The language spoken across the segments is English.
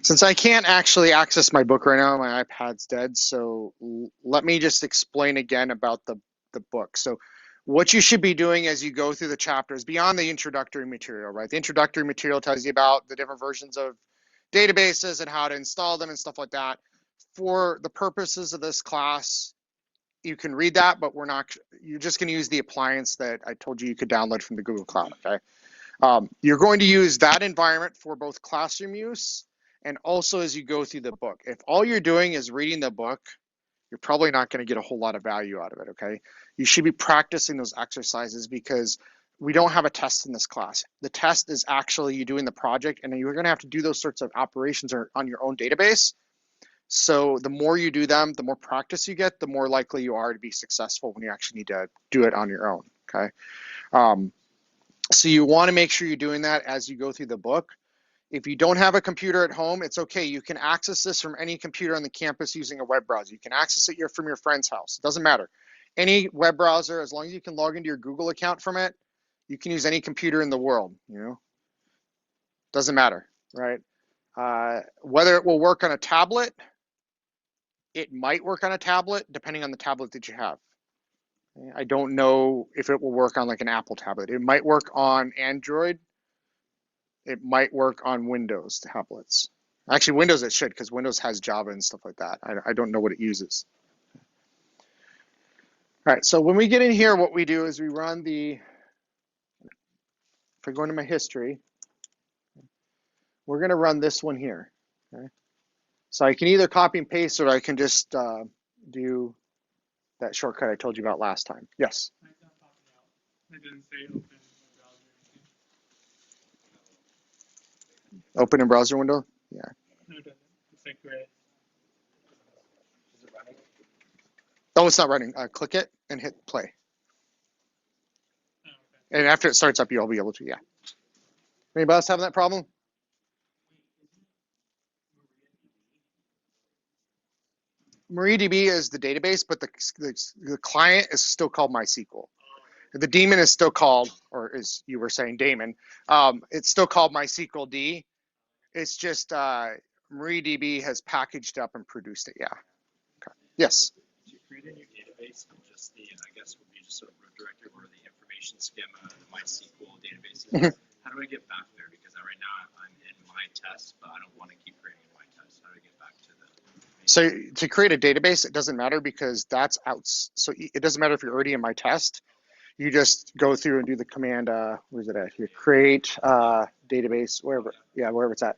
Since I can't actually access my book right now, my iPad's dead, so let me just explain again about the book. So what you should be doing as you go through the chapters beyond the introductory material, right? The introductory material tells you about the different versions of databases and how to install them and stuff like that. For the purposes of this class, you can read that, but you're just going to use the appliance that I told you could download from the Google Cloud, okay? You're going to use that environment for both classroom use and also as you go through the book. If all you're doing is reading the book, you're probably not going to get a whole lot of value out of it, okay? You should be practicing those exercises because we don't have a test in this class. The test is actually you doing the project, and you're going to have to do those sorts of operations on your own database. So the more you do them, the more practice you get, the more likely you are to be successful when you actually need to do it on your own, okay? So you want to make sure you're doing that as you go through the book. If you don't have a computer at home, it's okay. You can access this from any computer on the campus using a web browser. You can access it from your friend's house. It doesn't matter. Any web browser, as long as you can log into your Google account from it, you can use any computer in the world, Doesn't matter, right? Whether it will work on a tablet, it might work on a tablet, depending on the tablet that you have. I don't know if it will work on like an Apple tablet. It might work on Android. It might work on Windows tablets. Actually, Windows it should, because Windows has Java and stuff like that. I don't know what it uses. All right, so when we get in here, what we do is we run if I go into my history, we're going to run this one here. Okay? So I can either copy and paste, or I can just do that shortcut I told you about last time. Yes? I didn't say open browser. Open in browser window? Yeah. No, it doesn't. It's like gray. Is it running? Oh, it's not running. Click it and hit play. Oh, okay. And after it starts up, you'll be able to, yeah. Anybody else having that problem? MariaDB is the database, but the client is still called MySQL. The daemon is still called, or as you were saying, daemon, it's still called MySQL D. It's just MariaDB has packaged up and produced it, yeah. Okay. Yes? Do you create a new database and just I guess would be just sort of root directory or the information schema, the MySQL databases? How do I get back there? Because right now I'm in my test, but I don't want to keep creating my test. How do I get back to the... So to create a database, it doesn't matter because that's out. So it doesn't matter if you're already in my test. You just go through and do the command, where's it at here? Create database, wherever it's at.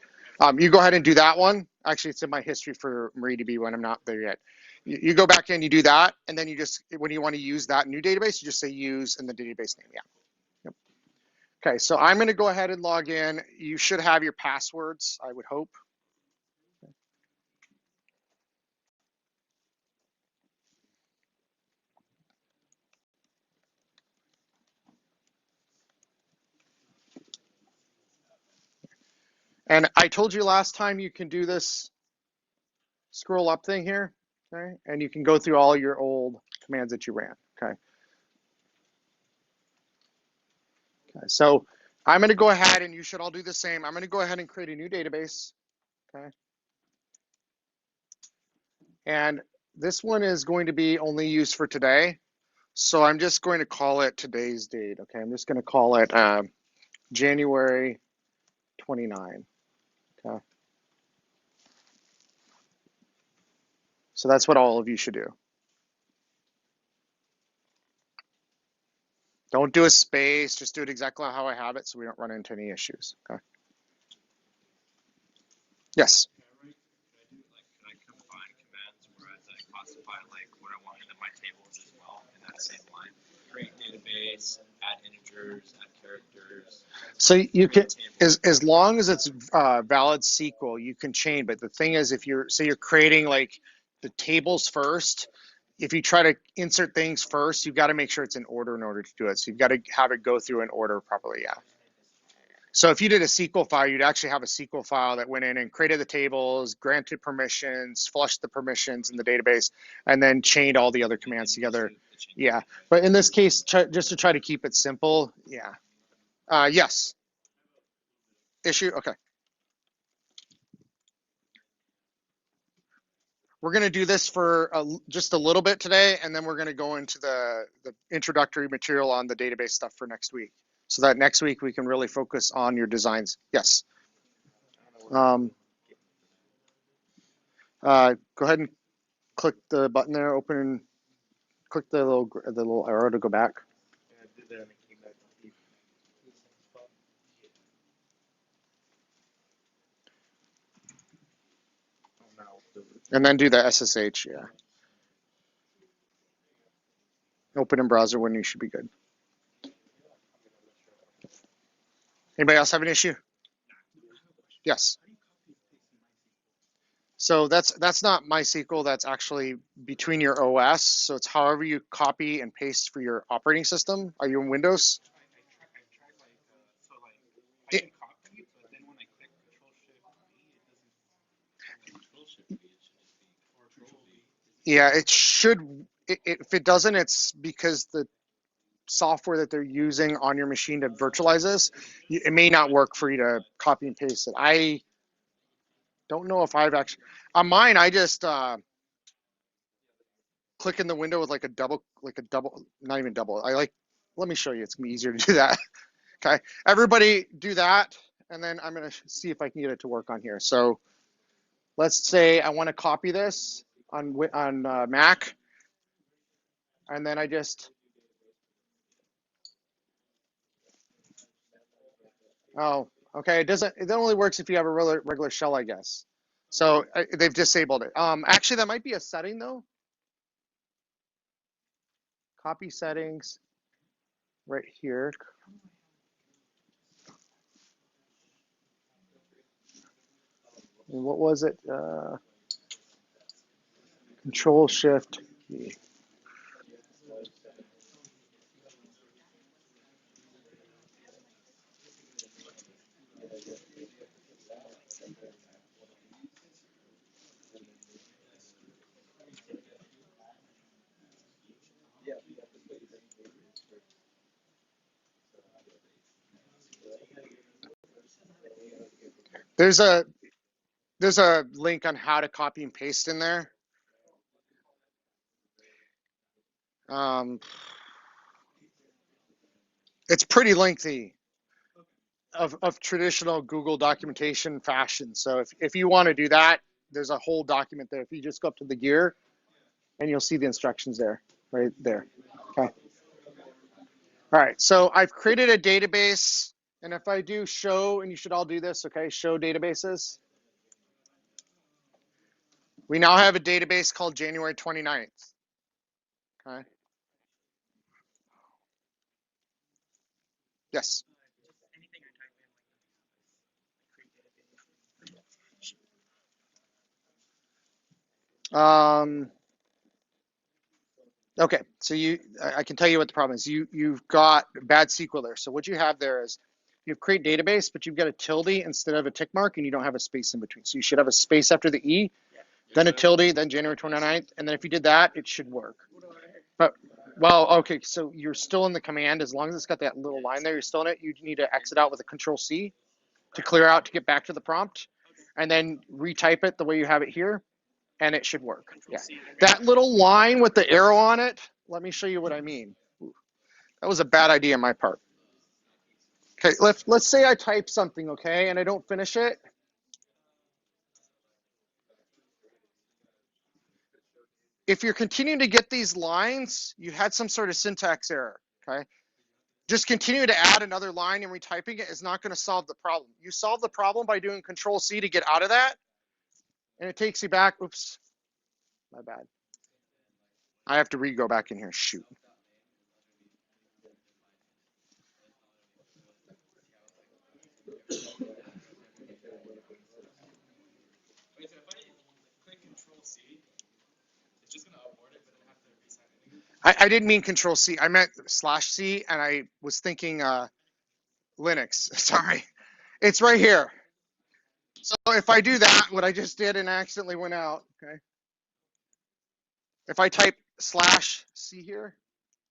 You go ahead and do that one. Actually, it's in my history for MariaDB when I'm not there yet. You go back in, you do that, and then you just, when you want to use that new database, you just say use in the database name, yeah. Yep. Okay, so I'm going to go ahead and log in. You should have your passwords, I would hope. And I told you last time you can do this scroll up thing here, okay? And you can go through all your old commands that you ran, okay? Okay, so I'm going to go ahead, and you should all do the same. I'm going to go ahead and create a new database, okay? And this one is going to be only used for today. So I'm just going to call it today's date, okay? I'm just going to call it January 29, okay? So that's what all of you should do. Don't do a space, just do it exactly how I have it so we don't run into any issues, okay? Yes? Can I combine commands whereas I classify like what I want into my tables as well in that same line? Create database, add integers, add characters. So you can, as long as it's valid SQL, you can chain. But the thing is, if you're creating like the tables first, if you try to insert things first, you've got to make sure it's in order in order to do it. So you've got to have it go through in order properly, yeah. So if you did a SQL file, you'd actually have a SQL file that went in and created the tables, granted permissions, flushed the permissions in the database, and then chained all the other commands together. Yeah, but in this case, just to try to keep it simple, yeah. Yes. Issue, okay. We're going to do this for just a little bit today, and then we're going to go into the introductory material on the database stuff for next week, so that next week we can really focus on your designs. Yes. Go ahead and click the button there. Open. Click the little arrow to go back. And then do the SSH. Yeah. Open in browser when you should be good. Anybody else have an issue? Yes. So that's not MySQL. That's actually between your OS. So it's however you copy and paste for your operating system. Are you in Windows? Yeah, it should. If it doesn't, it's because the software that they're using on your machine to virtualize this, it may not work for you to copy and paste it. I don't know if I've actually on mine. I just click in the window with like a double, not even double. Let me show you. It's gonna be easier to do that. Okay, everybody do that, and then I'm gonna see if I can get it to work on here. So let's say I want to copy this on Mac, and then I just okay. It only works if you have a regular shell, I guess. So they've disabled it. Actually, that might be a setting though. Copy settings right here. And what was it? Control Shift key. There's a link on how to copy and paste in there. It's pretty lengthy of traditional Google documentation fashion. So if you want to do that, there's a whole document there. If you just go up to the gear, and you'll see the instructions there, right there. Okay. All right. So I've created a database, and if I do show, and you should all do this, okay? Show databases. We now have a database called January 29th. Okay. Yes. Okay, so I can tell you what the problem is. You've got bad SQL there. So what you have there is you create database, but you've got a tilde instead of a tick mark, and you don't have a space in between. So you should have a space after the E, then a tilde, then January 29th, and then if you did that, it should work. But well, okay, so you're still in the command as long as it's got that little line there. You're still in it. You need to exit out with a Control C to clear out to get back to the prompt, and then retype it the way you have it here, and it should work. Yeah, that little line with the arrow on it. Let me show you what I mean. That was a bad idea on my part. Okay, let's say I type something, okay, and I don't finish it. If you're continuing to get these lines, you had some sort of syntax error, okay? Just continue to add another line and retyping it is not going to solve the problem. You solve the problem by doing Control C to get out of that, and it takes you back. Oops, my bad. I have to go back in here. Shoot. I didn't mean Control C. I meant /C, and I was thinking Linux. Sorry. It's right here. So if I do that, what I just did and accidentally went out, okay? If I type /C here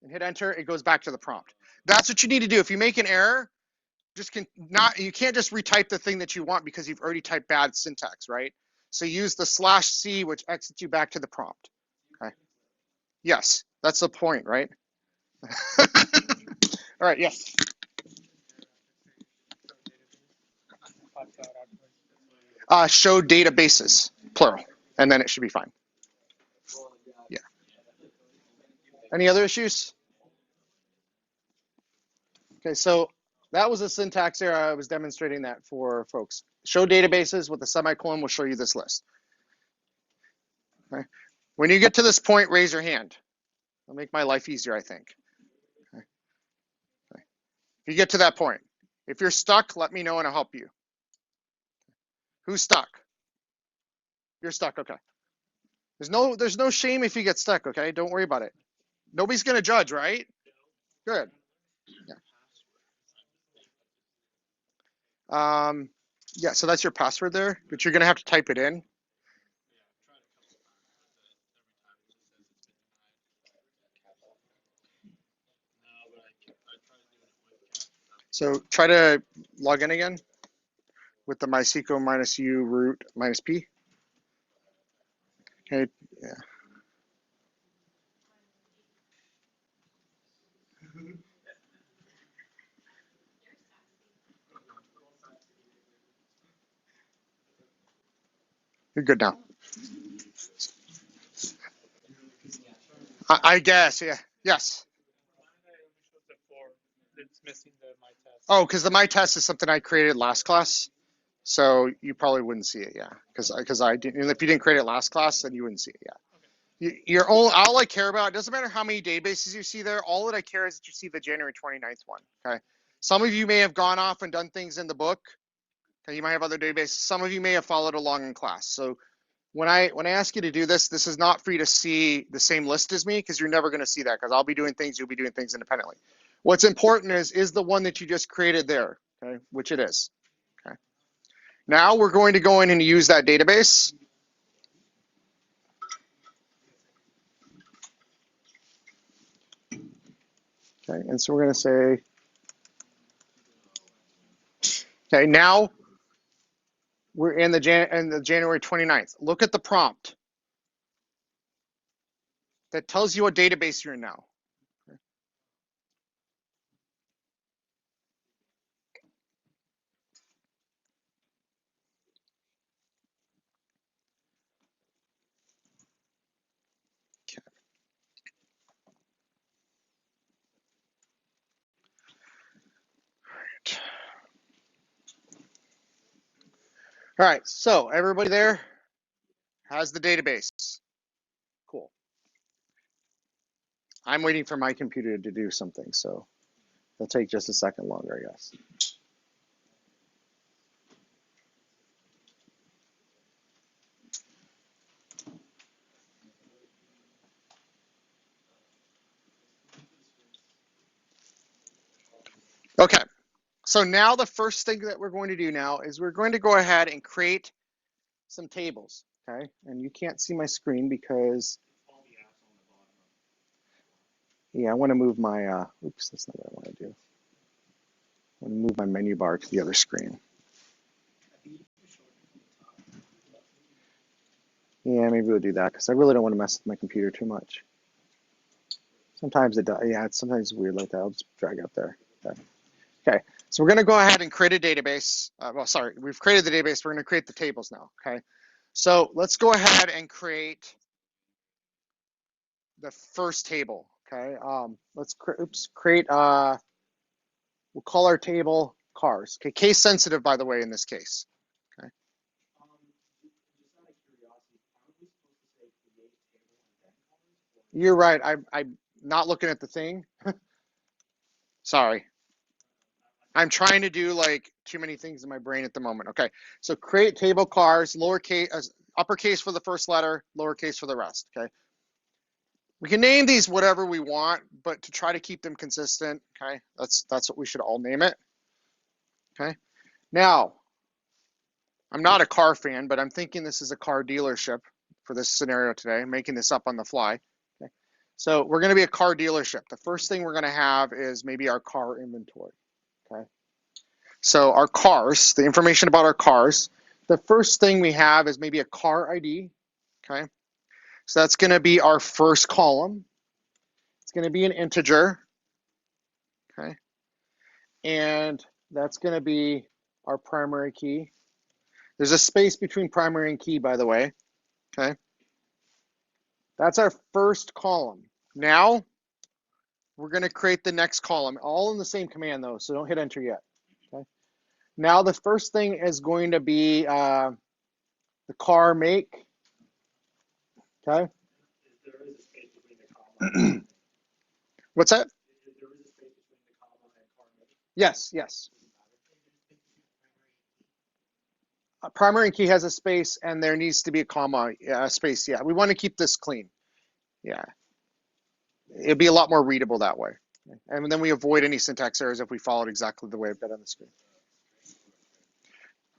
and hit enter, it goes back to the prompt. That's what you need to do. If you make an error, you can't just retype the thing that you want because you've already typed bad syntax, right? So use the /C, which exits you back to the prompt. Okay. Yes, that's the point, right? All right, yes. Show databases, plural, and then it should be fine. Yeah. Any other issues? Okay, so that was a syntax error. I was demonstrating that for folks. Show databases with a semicolon will show you this list. Okay. When you get to this point, raise your hand. It'll make my life easier, I think. Okay. Okay. If you get to that point, if you're stuck, let me know and I'll help you. Who's stuck? You're stuck, okay. There's no shame if you get stuck, okay? Don't worry about it. Nobody's gonna judge, right? Good. Yeah. Yeah, so that's your password there, but you're gonna have to type it in. So try to log in again with the MySQL -u root -p. Okay, yeah. You're good now. I guess, yeah. Yes. Oh, because the my test is something I created last class, so you probably wouldn't see it, yeah. Because I didn't. And if you didn't create it last class, then you wouldn't see it, yeah. You're all I care about. It doesn't matter how many databases you see there. All that I care is that you see the January 29th one. Okay. Some of you may have gone off and done things in the book. Okay, you might have other databases. Some of you may have followed along in class. So when I ask you to do this, this is not for you to see the same list as me, because you're never going to see that, because I'll be doing things, you'll be doing things independently. What's important is the one that you just created there, okay, which it is. Okay. Now we're going to go in and use that database. Okay, and so we're going to say, okay, now we're in the January 29th. Look at the prompt that tells you what database you're in now. All right, so everybody there has the database. Cool. I'm waiting for my computer to do something, so it'll take just a second longer, I guess. Okay, so now the first thing that we're going to do now is we're going to go ahead and create some tables, okay? And you can't see my screen because, yeah, I want to move my, oops, that's not what I want to do. I want to move my menu bar to the other screen. Yeah, maybe we'll do that because I really don't want to mess with my computer too much. Sometimes it does, yeah, it's sometimes weird like that. I'll just drag it up there. Okay, so we're going to go ahead and create a database. Well, sorry, we've created the database. We're going to create the tables now, okay? So let's go ahead and create the first table, okay? Let's create, we'll call our table cars. Okay, case sensitive, by the way, in this case, okay? You're right, I'm not looking at the thing. Sorry. I'm trying to do like too many things in my brain at the moment. Okay, so create table cars, lowercase, uppercase for the first letter, lowercase for the rest, okay? We can name these whatever we want, but to try to keep them consistent, okay? That's what we should all name it, okay? Now, I'm not a car fan, but I'm thinking this is a car dealership for this scenario today. I'm making this up on the fly, okay? So we're gonna be a car dealership. The first thing we're gonna have is maybe our car inventory, okay? So our cars, the information about our cars, the first thing we have is maybe a car ID, okay? So that's going to be our first column. It's going to be an integer, okay? And that's going to be our primary key. There's a space between primary and key, by the way, okay? That's our first column. Now, we're going to create the next column, all in the same command, though, so don't hit enter yet, okay? Now, the first thing is going to be the car make, okay? There is a space between the comma. What's that? There is a space between the comma and car make. Yes, yes. Primary key has a space, and there needs to be a comma space. Yeah, we want to keep this clean. Yeah, it'd be a lot more readable that way, and then we avoid any syntax errors if we followed exactly the way I've got on the screen.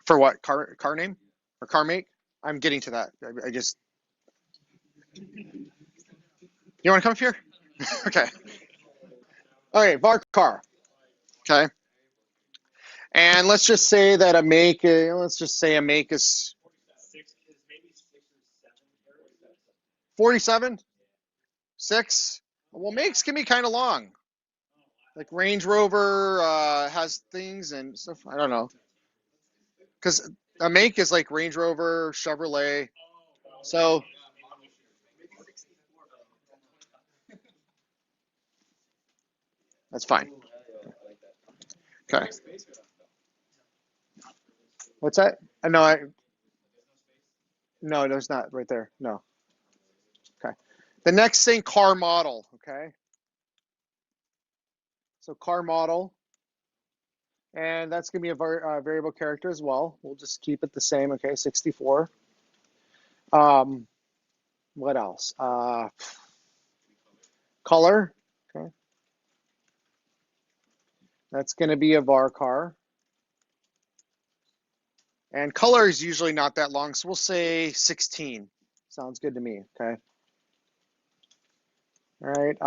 For what, car name or car make? I'm getting to that. I just. You want to come up here? Okay. Okay, var car. Okay. And let's just say that a make. Let's just say a make is 47. 6. Well, makes can be kind of long. Like Range Rover has things and stuff. I don't know. Because a make is like Range Rover, Chevrolet. So that's fine. Okay. What's that? No, there's not right there. No. Okay. The next thing, car model. Okay. So car model. And that's going to be a variable character as well. We'll just keep it the same. Okay, 64. What else? Color. Okay. That's going to be a var car. And color is usually not that long, so we'll say 16. Sounds good to me, okay? All right.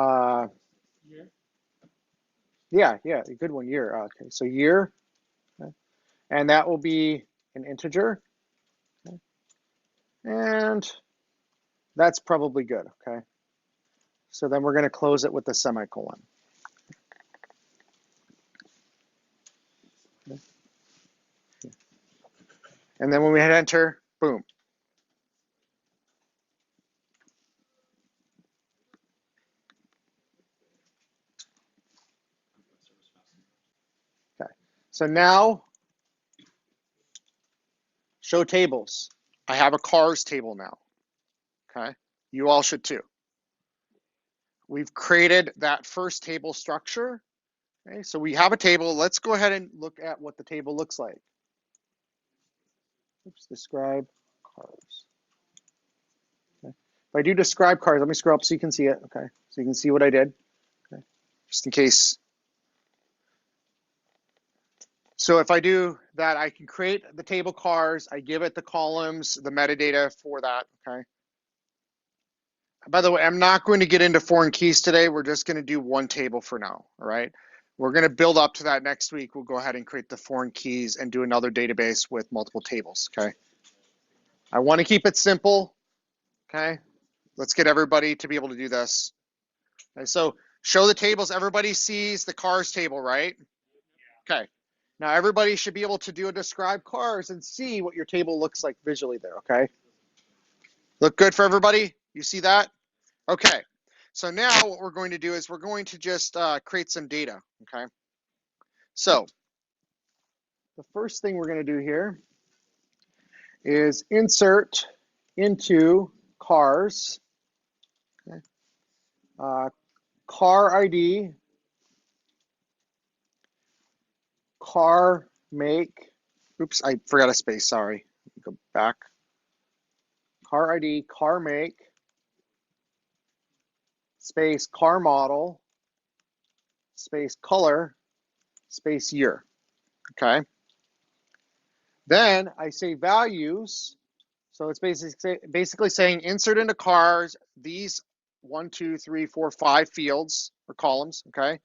Yeah, a good one, year. Okay, so year. Okay. And that will be an integer. Okay. And that's probably good, okay? So then we're going to close it with the semicolon. Okay. And then when we hit enter, boom. Okay. So now, show tables. I have a cars table now. Okay. You all should too. We've created that first table structure. Okay, so we have a table. Let's go ahead and look at what the table looks like. Oops, describe cars. Okay. If I do describe cars, let me scroll up so you can see it. Okay, so you can see what I did. Okay, just in case. So if I do that, I can create the table cars. I give it the columns, the metadata for that. Okay. By the way, I'm not going to get into foreign keys today. We're just going to do one table for now. All right. We're going to build up to that next week. We'll go ahead and create the foreign keys and do another database with multiple tables. Okay. I want to keep it simple. Okay. Let's get everybody to be able to do this. Okay, so show the tables. Everybody sees the cars table, right? Okay. Now everybody should be able to do a describe cars and see what your table looks like visually there. Okay. Look good for everybody? You see that? Okay. So now what we're going to do is we're going to just create some data. Okay. So the first thing we're going to do here is insert into cars, okay. Car ID, car make. Oops, I forgot a space. Sorry. Go back. Car ID, car make, space car model, space color, space year. Okay. Then I say values. So it's basically saying insert into cars these 1, 2, 3, 4, 5 fields or columns. Okay.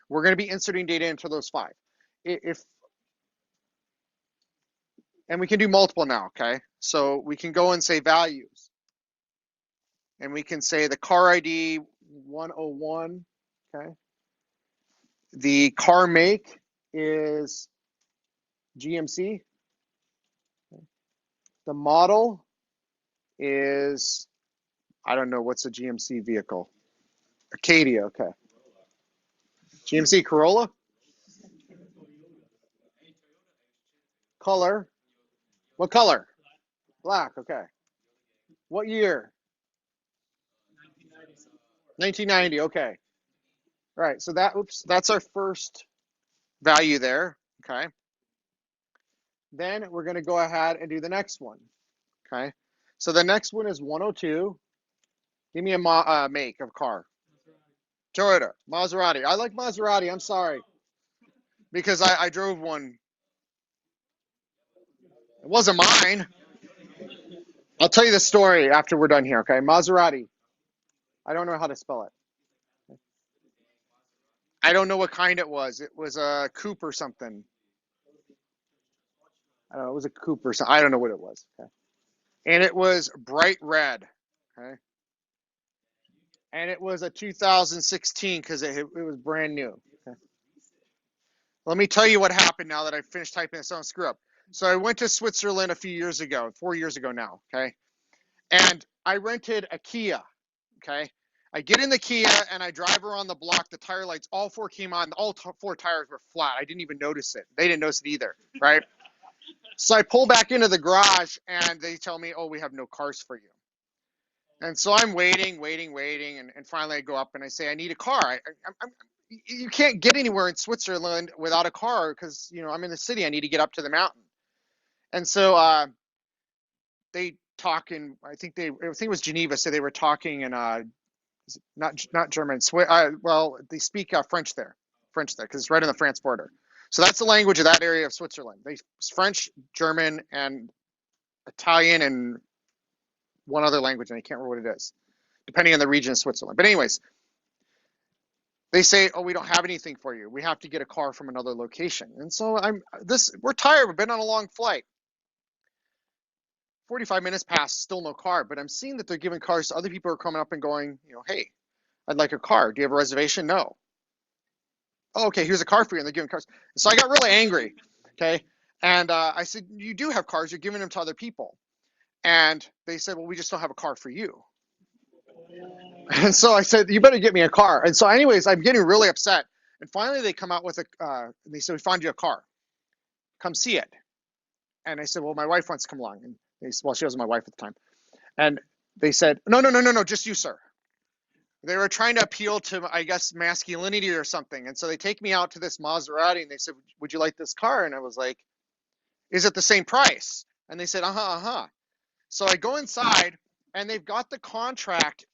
We're going to be inserting data into those 5. And we can do multiple now, okay? So we can go and say values. And we can say the car ID 101, okay? The car make is GMC. The model is, I don't know, what's a GMC vehicle? Acadia, okay. GMC Corolla? Color? What color? Black, okay. What year? 1990, okay. All right, so that's our first value there, okay? Then we're going to go ahead and do the next one, okay? So the next one is 102. Give me a make of car. Toyota, Maserati. I like Maserati, I'm sorry. Because I drove one. It wasn't mine. I'll tell you the story after we're done here, okay? Maserati. I don't know how to spell it. I don't know what kind it was. It was a coupe or something. I don't know. It was a coupe or something. I don't know what it was. Okay. And it was bright red. Okay. And it was a 2016 because it was brand new. Okay. Let me tell you what happened now that I finished typing this on screw up. So I went to Switzerland a few years ago, 4 years ago now. Okay. And I rented a Kia. Okay. I get in the Kia and I drive around the block. The tire lights, all four came on. All four tires were flat. I didn't even notice it. They didn't notice it either. Right. So I pull back into the garage and they tell me, oh, we have no cars for you. And so I'm waiting. And finally I go up and I say, I need a car. You can't get anywhere in Switzerland without a car because, I'm in the city. I need to get up to the mountain. And so they talk in, I think it was Geneva. So they were talking in not German. Well, they speak French there because it's right on the France border. So that's the language of that area of Switzerland. They French, German, and Italian, and one other language, and I can't remember what it is, depending on the region of Switzerland. But anyways, they say, "Oh, we don't have anything for you. We have to get a car from another location." And so we're tired. We've been on a long flight. 45 minutes past, still no car. But I'm seeing that they're giving cars to other people who are coming up and going, hey, I'd like a car. Do you have a reservation? No. Oh, okay, here's a car for you, and they're giving cars. So I got really angry, okay? And I said, you do have cars. You're giving them to other people. And they said, well, we just don't have a car for you. And so I said, you better get me a car. And so anyways, I'm getting really upset. And finally they come out with they said, we found you a car. Come see it. And I said, well, my wife wants to come along. And they said, well, she wasn't my wife at the time. And they said, no, just you, sir. They were trying to appeal to, I guess, masculinity or something. And so they take me out to this Maserati and they said, would you like this car? And I was like, is it the same price? And they said, uh-huh. So I go inside and they've got the contract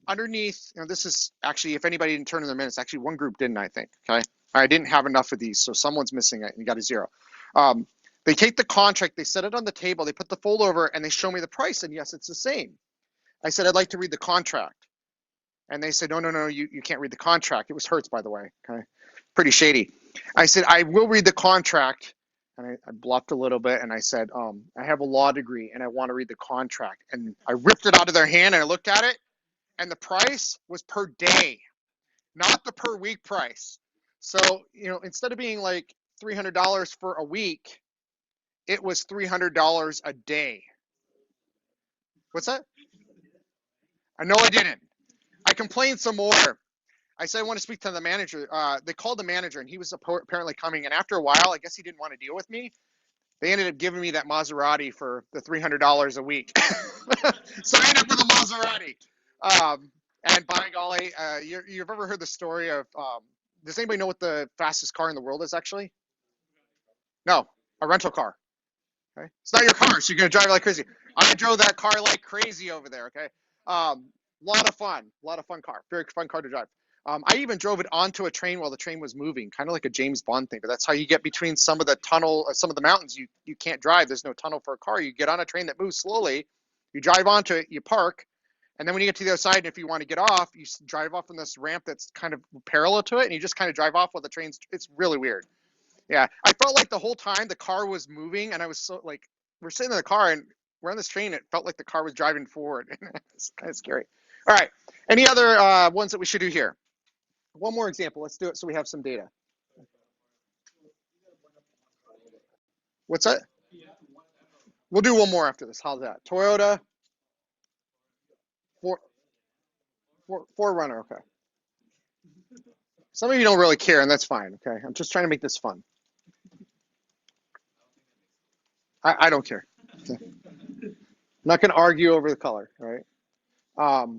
underneath. This is actually, if anybody didn't turn in their minutes, actually one group didn't, I think. Okay. I didn't have enough of these. So someone's missing it and you got a 0. They take the contract, they set it on the table, they put the fold over and they show me the price. And yes, it's the same. I said, I'd like to read the contract. And they said, no, you can't read the contract. It was Hertz, by the way. Okay. Pretty shady. I said, I will read the contract. And I bluffed a little bit. And I said, I have a law degree and I want to read the contract. And I ripped it out of their hand and I looked at it. And the price was per day, not the per week price. So, instead of being like $300 for a week, it was $300 a day. What's that? No, I didn't. I complained some more. I said, I want to speak to the manager. They called the manager and he was apparently coming. And after a while, I guess he didn't want to deal with me. They ended up giving me that Maserati for the $300 a week. So I ended up with a Maserati. And by golly, you've ever heard the story of, does anybody know what the fastest car in the world is actually? No, a rental car. Okay. It's not your car, so you're going to drive like crazy. I drove that car like crazy over there. Okay. Lot of fun car, very fun car to drive. I even drove it onto a train while the train was moving, kind of like a James Bond thing, but that's how you get between some of the mountains you can't drive. There's no tunnel for a car. You get on a train that moves slowly, you drive onto it, you park, and then when you get to the other side, and if you want to get off, you drive off on this ramp that's kind of parallel to it, and you just kind of drive off while the train's, it's really weird. Yeah, I felt like the whole time the car was moving, and I was so like, we're sitting in the car and we're on this train. It felt like the car was driving forward. It's kind of scary. All right. Any other ones that we should do here? One more example. Let's do it so we have some data. What's that? We'll do one more after this. How's that? Toyota 4Runner. Okay. Some of you don't really care, and that's fine. Okay. I'm just trying to make this fun. I don't care. Okay. I'm not going to argue over the color. All right. All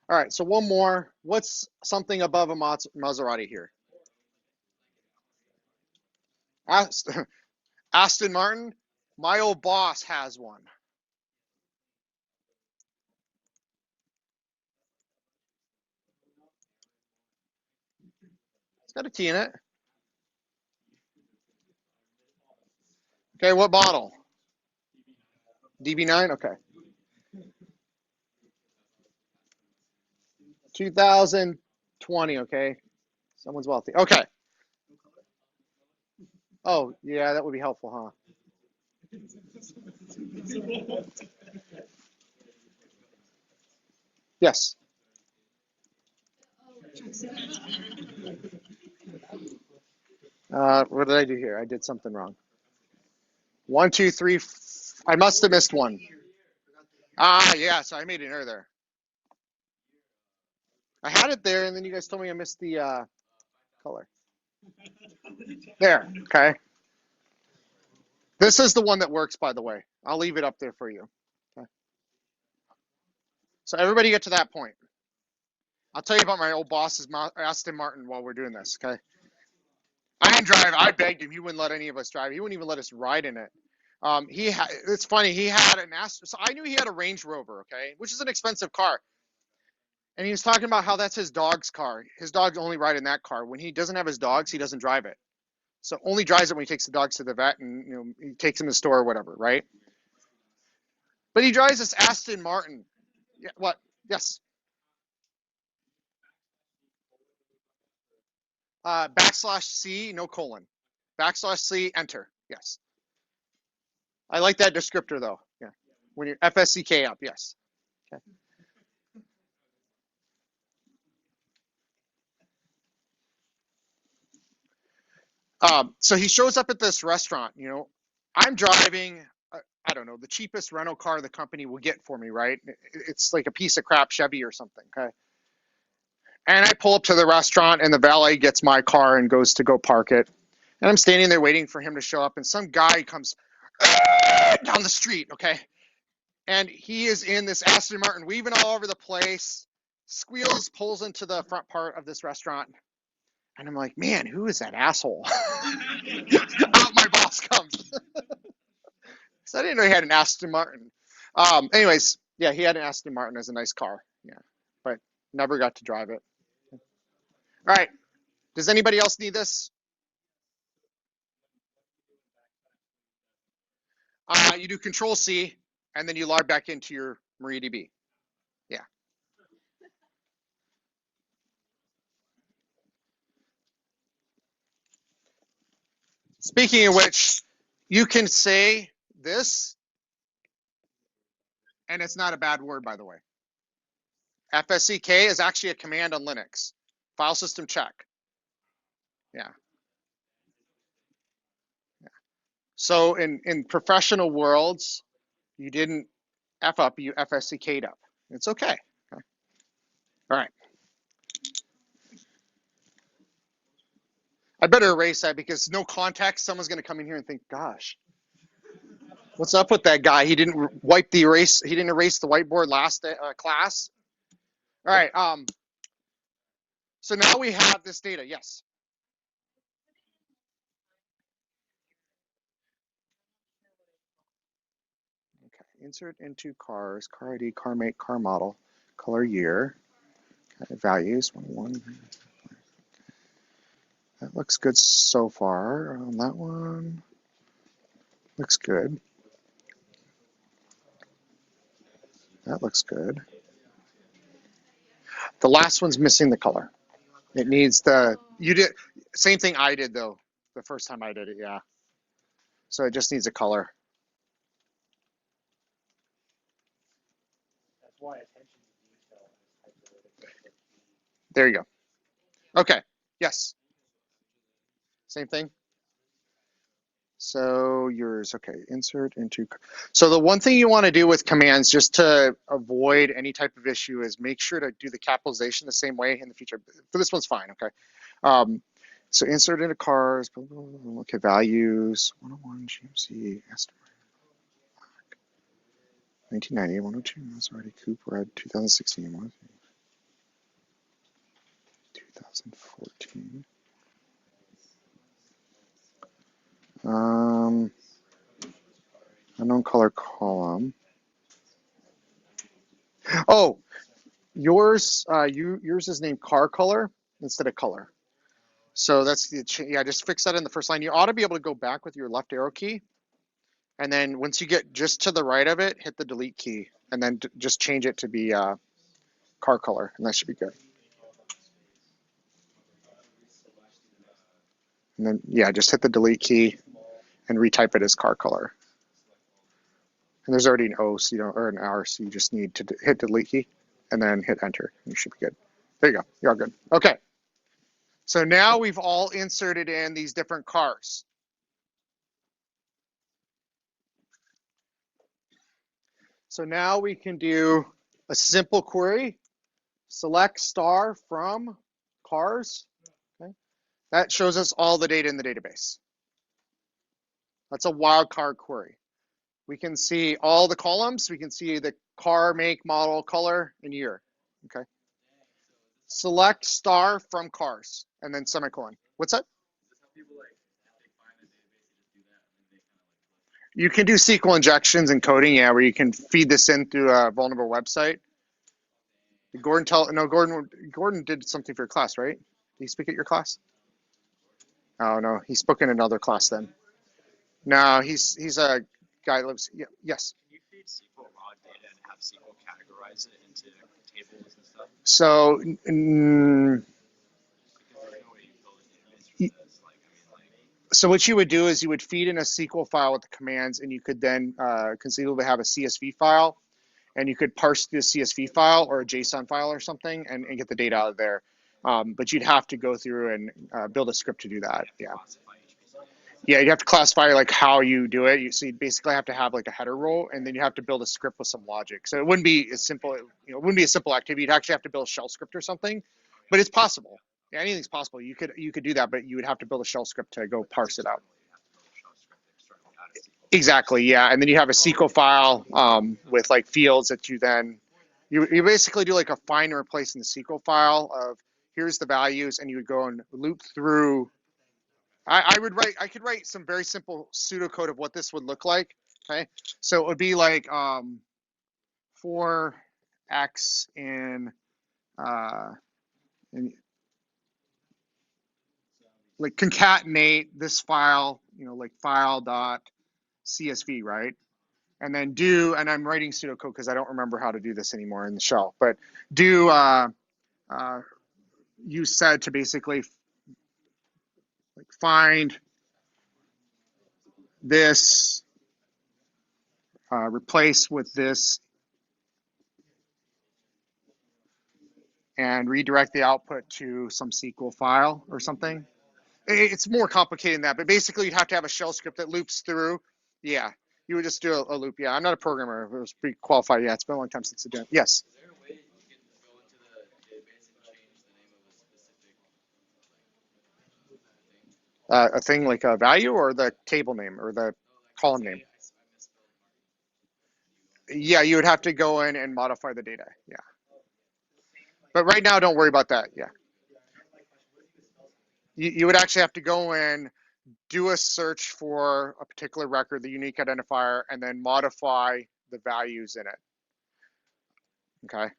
right. So one more. What's something above a Maserati here? Aston Martin. My old boss has one. It's got a T in it. Okay, what model? DB9? Okay. 2020, okay. Someone's wealthy. Okay. Oh, yeah, that would be helpful, huh? Yes. What did I do here? I did something wrong. 1, 2, 3. I must have missed one. Yeah, so I made an error there. I had it there, and then you guys told me I missed the color. There, okay. This is the one that works, by the way. I'll leave it up there for you. Okay. So everybody get to that point. I'll tell you about my old boss's Aston Martin while we're doing this, okay? I didn't drive. I begged him. He wouldn't let any of us drive. He wouldn't even let us ride in it. It's funny. He had an Aston. So I knew he had a Range Rover, okay, which is an expensive car. And he was talking about how that's his dog's car. His dogs only ride in that car. When he doesn't have his dogs, he doesn't drive it. So only drives it when he takes the dogs to the vet and he takes them to the store or whatever, right? But he drives this Aston Martin. Yeah, what? Yes. /C, no colon. /C, enter. Yes. I like that descriptor though. Yeah. When you're FSCK up, yes. Okay. So he shows up at this restaurant, I'm driving, I don't know, the cheapest rental car the company will get for me, right? It's like a piece of crap Chevy or something, okay? And I pull up to the restaurant and the valet gets my car and goes to go park it. And I'm standing there waiting for him to show up and some guy comes down the street, okay? And he is in this Aston Martin, weaving all over the place, squeals, pulls into the front part of this restaurant. And I'm like, man, who is that asshole? Out my boss comes. So I didn't know he had an Aston Martin. Anyways, yeah, he had an Aston Martin as a nice car. Yeah, but never got to drive it. All right. Does anybody else need this? You do Control C, and then you log back into your MariaDB. Yeah. Speaking of which, you can say this, and it's not a bad word, by the way. FSCK is actually a command on Linux. File system check. Yeah. So in professional worlds, you didn't F up, you FSCK'd up. It's okay. All right. I better erase that because no context, someone's going to come in here and think, gosh, what's up with that guy? He didn't erase the whiteboard last class. All right. So now we have this data. Yes. Okay. Insert into cars, car ID, car make, car model, color year, okay, values, 1. That looks good so far. On that one, looks good. That looks good. The last one's missing the color. It needs same thing I did though. the first time I did it, yeah. So it just needs a color. That's why attention to detail is hyperlink. There you go. Okay, yes. Same thing. So yours, okay, insert into. So the one thing you want to do with commands just to avoid any type of issue is make sure to do the capitalization the same way in the future. For this one's fine, okay? So insert into cars, blah, blah, blah, okay, values, 101 GMC, estimate. 1990, 102, Maserati Coupe Red, 2016, 2014. Unknown color column. Oh, yours is named car color instead of color. So that's the yeah. Just fix that in the first line. You ought to be able to go back with your left arrow key, and then once you get just to the right of it, hit the delete key, and then just change it to be car color, and that should be good. And then yeah, just hit the delete key and retype it as car color. And there's already an O, so you don't, or an R, so you just need to hit delete key and then hit enter. And you should be good. There you go. You're all good. Okay. So now we've all inserted in these different cars. So now we can do a simple query. Select star from cars. Okay. That shows us all the data in the database. That's a wildcard query. We can see all the columns. We can see the car, make, model, color, and year. Okay. Select star from cars, and then semicolon. What's that? You can do SQL injections and coding, yeah, where you can feed this in through a vulnerable website. Did Gordon did something for your class, right? Did he speak at your class? Oh no, he spoke in another class then. No, he's a guy that lives. Yeah, yes. Can you feed SQL raw data and have SQL categorize it into tables and stuff? So, Because there's no way you build a database from this. so what you would do is you would feed in a SQL file with the commands, and you could then conceivably have a CSV file, and you could parse the CSV file or a JSON file or something and get the data out of there. But you'd have to go through and build a script to do that. Yeah. Yeah, you have to classify like how you do it. So you basically have to have like a header row, and then you have to build a script with some logic. So it wouldn't be as simple, it wouldn't be a simple activity. You'd actually have to build a shell script or something, but it's possible. Yeah, anything's possible. You could do that, but you would have to build a shell script to go parse it out. Exactly, yeah. And then you have a SQL file with like fields that you then you basically do like a find and replace in the SQL file of here's the values, and you would go and loop through. I could write some very simple pseudocode of what this would look like. Okay, so it would be like for x in like concatenate this file, like file.csv, right? And then and I'm writing pseudocode because I don't remember how to do this anymore in the shell, but do use sed to basically like find this, replace with this, and redirect the output to some SQL file or something. It's more complicated than that, but basically you'd have to have a shell script that loops through. Yeah, you would just do a loop. Yeah, I'm not a programmer. It was pretty qualified. Yeah, it's been a long time since I did it. Yes. Is there a way you can go into the database and change the name of a specific thing? A thing like a value or the table name or the column name? Yeah, you would have to go in and modify the data. Yeah. But right now, don't worry about that. Yeah. You would actually have to go in, do a search for a particular record, the unique identifier, and then modify the values in it. Okay.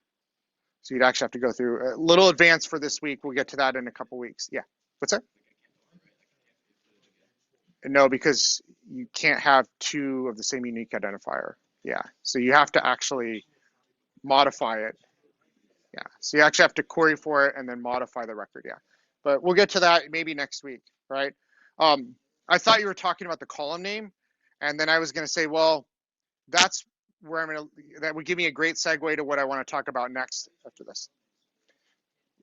So you'd actually have to go through a little advanced for this week. We'll get to that in a couple weeks. Yeah. What's that? No, because you can't have two of the same unique identifier. Yeah. So you have to actually modify it. Yeah. So you actually have to query for it and then modify the record. Yeah. But we'll get to that maybe next week, right? I thought you were talking about the column name, and then I was going to say, well, that's where that would give me a great segue to what I want to talk about next after this.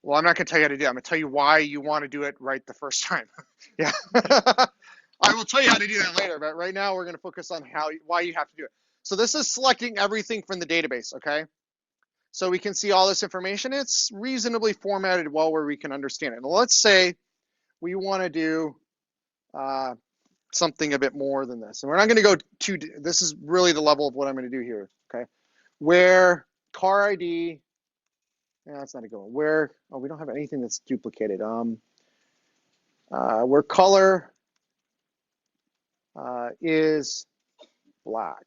Well, I'm not going to tell you how to do it. I'm going to tell you why you want to do it right the first time. Yeah. I will tell you how to do that later, but right now we're going to focus on why you have to do it. So this is selecting everything from the database, okay? So we can see all this information. It's reasonably formatted well where we can understand it. And let's say we want to do something a bit more than this. And we're not going to go to, this is really the level of what I'm going to do here, okay? Where car ID, yeah, that's not a good one. Where, oh, we don't have anything that's duplicated. Where color is black.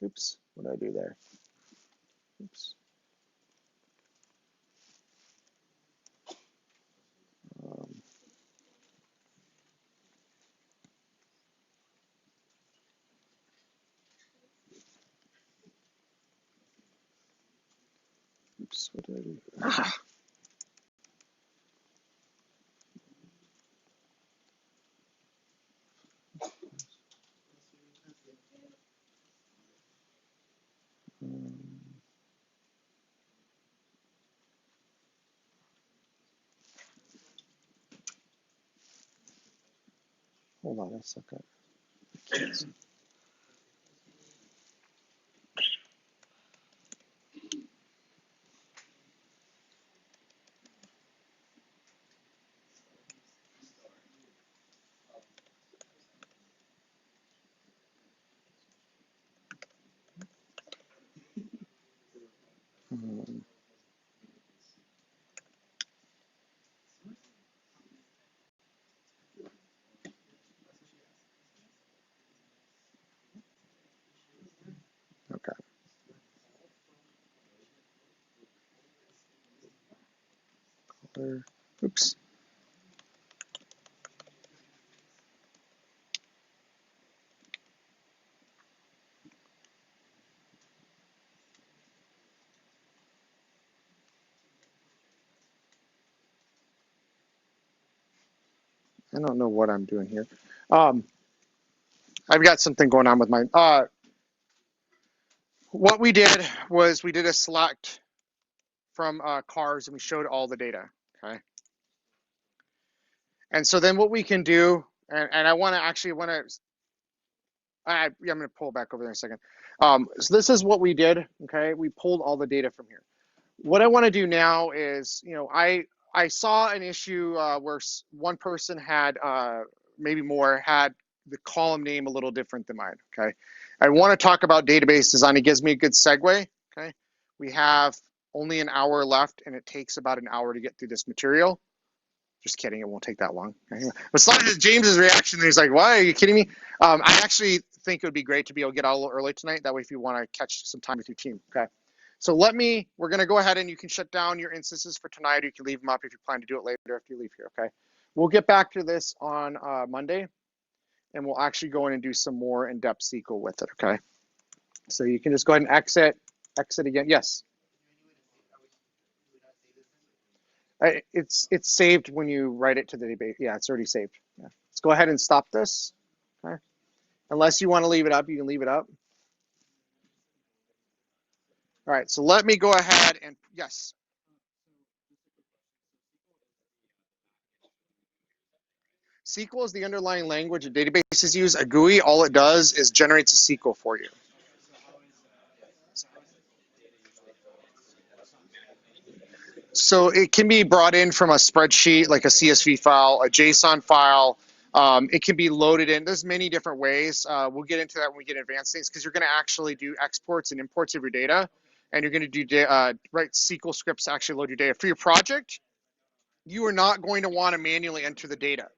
Oops, what did I do there? Oops. Um, oops, what did I do? Ah. Hold on a second. Okay. Color. Oops. I don't know what I'm doing here. I've got something going on with mine. What we did was we did a select from cars and we showed all the data. Okay. And so then what we can do, and I want to I'm going to pull back over there in a second. So this is what we did. Okay. We pulled all the data from here. What I want to do now is, I saw an issue where one person had, maybe more, had the column name a little different than mine. Okay. I want to talk about database design. It gives me a good segue. Okay. We have only an hour left and it takes about an hour to get through this material. Just kidding, it won't take that long. But as long as James's reaction, he's like, "Why are you kidding me?" I actually think it would be great to be able to get out a little early tonight. That way, if you want to catch some time with your team, okay. So we're going to go ahead and you can shut down your instances for tonight, or you can leave them up if you plan to do it later after you leave here, okay. We'll get back to this on Monday, and we'll actually go in and do some more in-depth SQL with it, okay. So you can just go ahead and exit again. Yes. It's saved when you write it to the database. Yeah, it's already saved. Yeah. Let's go ahead and stop this. Okay. Unless you want to leave it up, you can leave it up. All right, so let me go ahead and, yes. SQL is the underlying language that databases use. A GUI, all it does is generates a SQL for you. So it can be brought in from a spreadsheet, like a CSV file, a JSON file. It can be loaded in. There's many different ways. We'll get into that when we get advanced things, because you're going to actually do exports and imports of your data, and you're going to do write SQL scripts to actually load your data. For your project, you are not going to want to manually enter the data.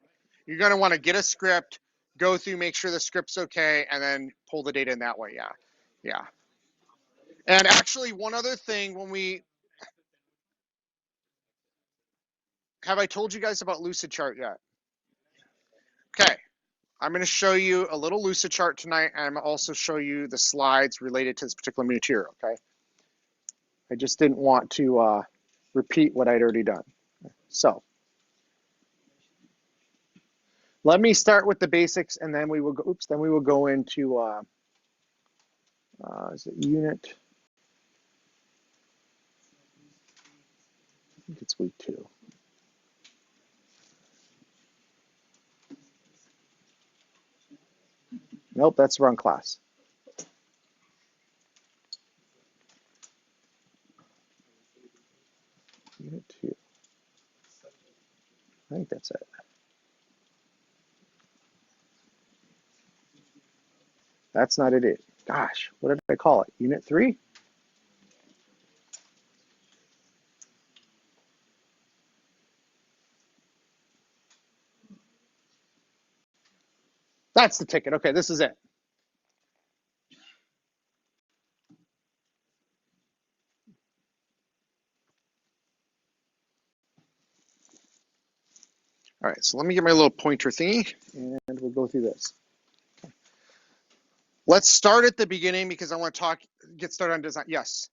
You're going to want to get a script, go through, make sure the script's okay, and then pull the data in that way. Yeah. Yeah. And actually, one other thing, have I told you guys about Lucidchart yet? Okay. I'm going to show you a little Lucidchart tonight, and I'm going to also show you the slides related to this particular material, okay? I just didn't want to repeat what I'd already done. So let me start with the basics, and then we will go. Oops. Then we will go into is it unit? I think it's week 2. Nope, that's the wrong class. Unit 2. I think that's it. That's not it. Gosh, what did I call it? Unit 3? That's the ticket. Okay, this is it. All right, so let me get my little pointer thingy, and we'll go through this. Let's start at the beginning because I want to get started on design. Yes.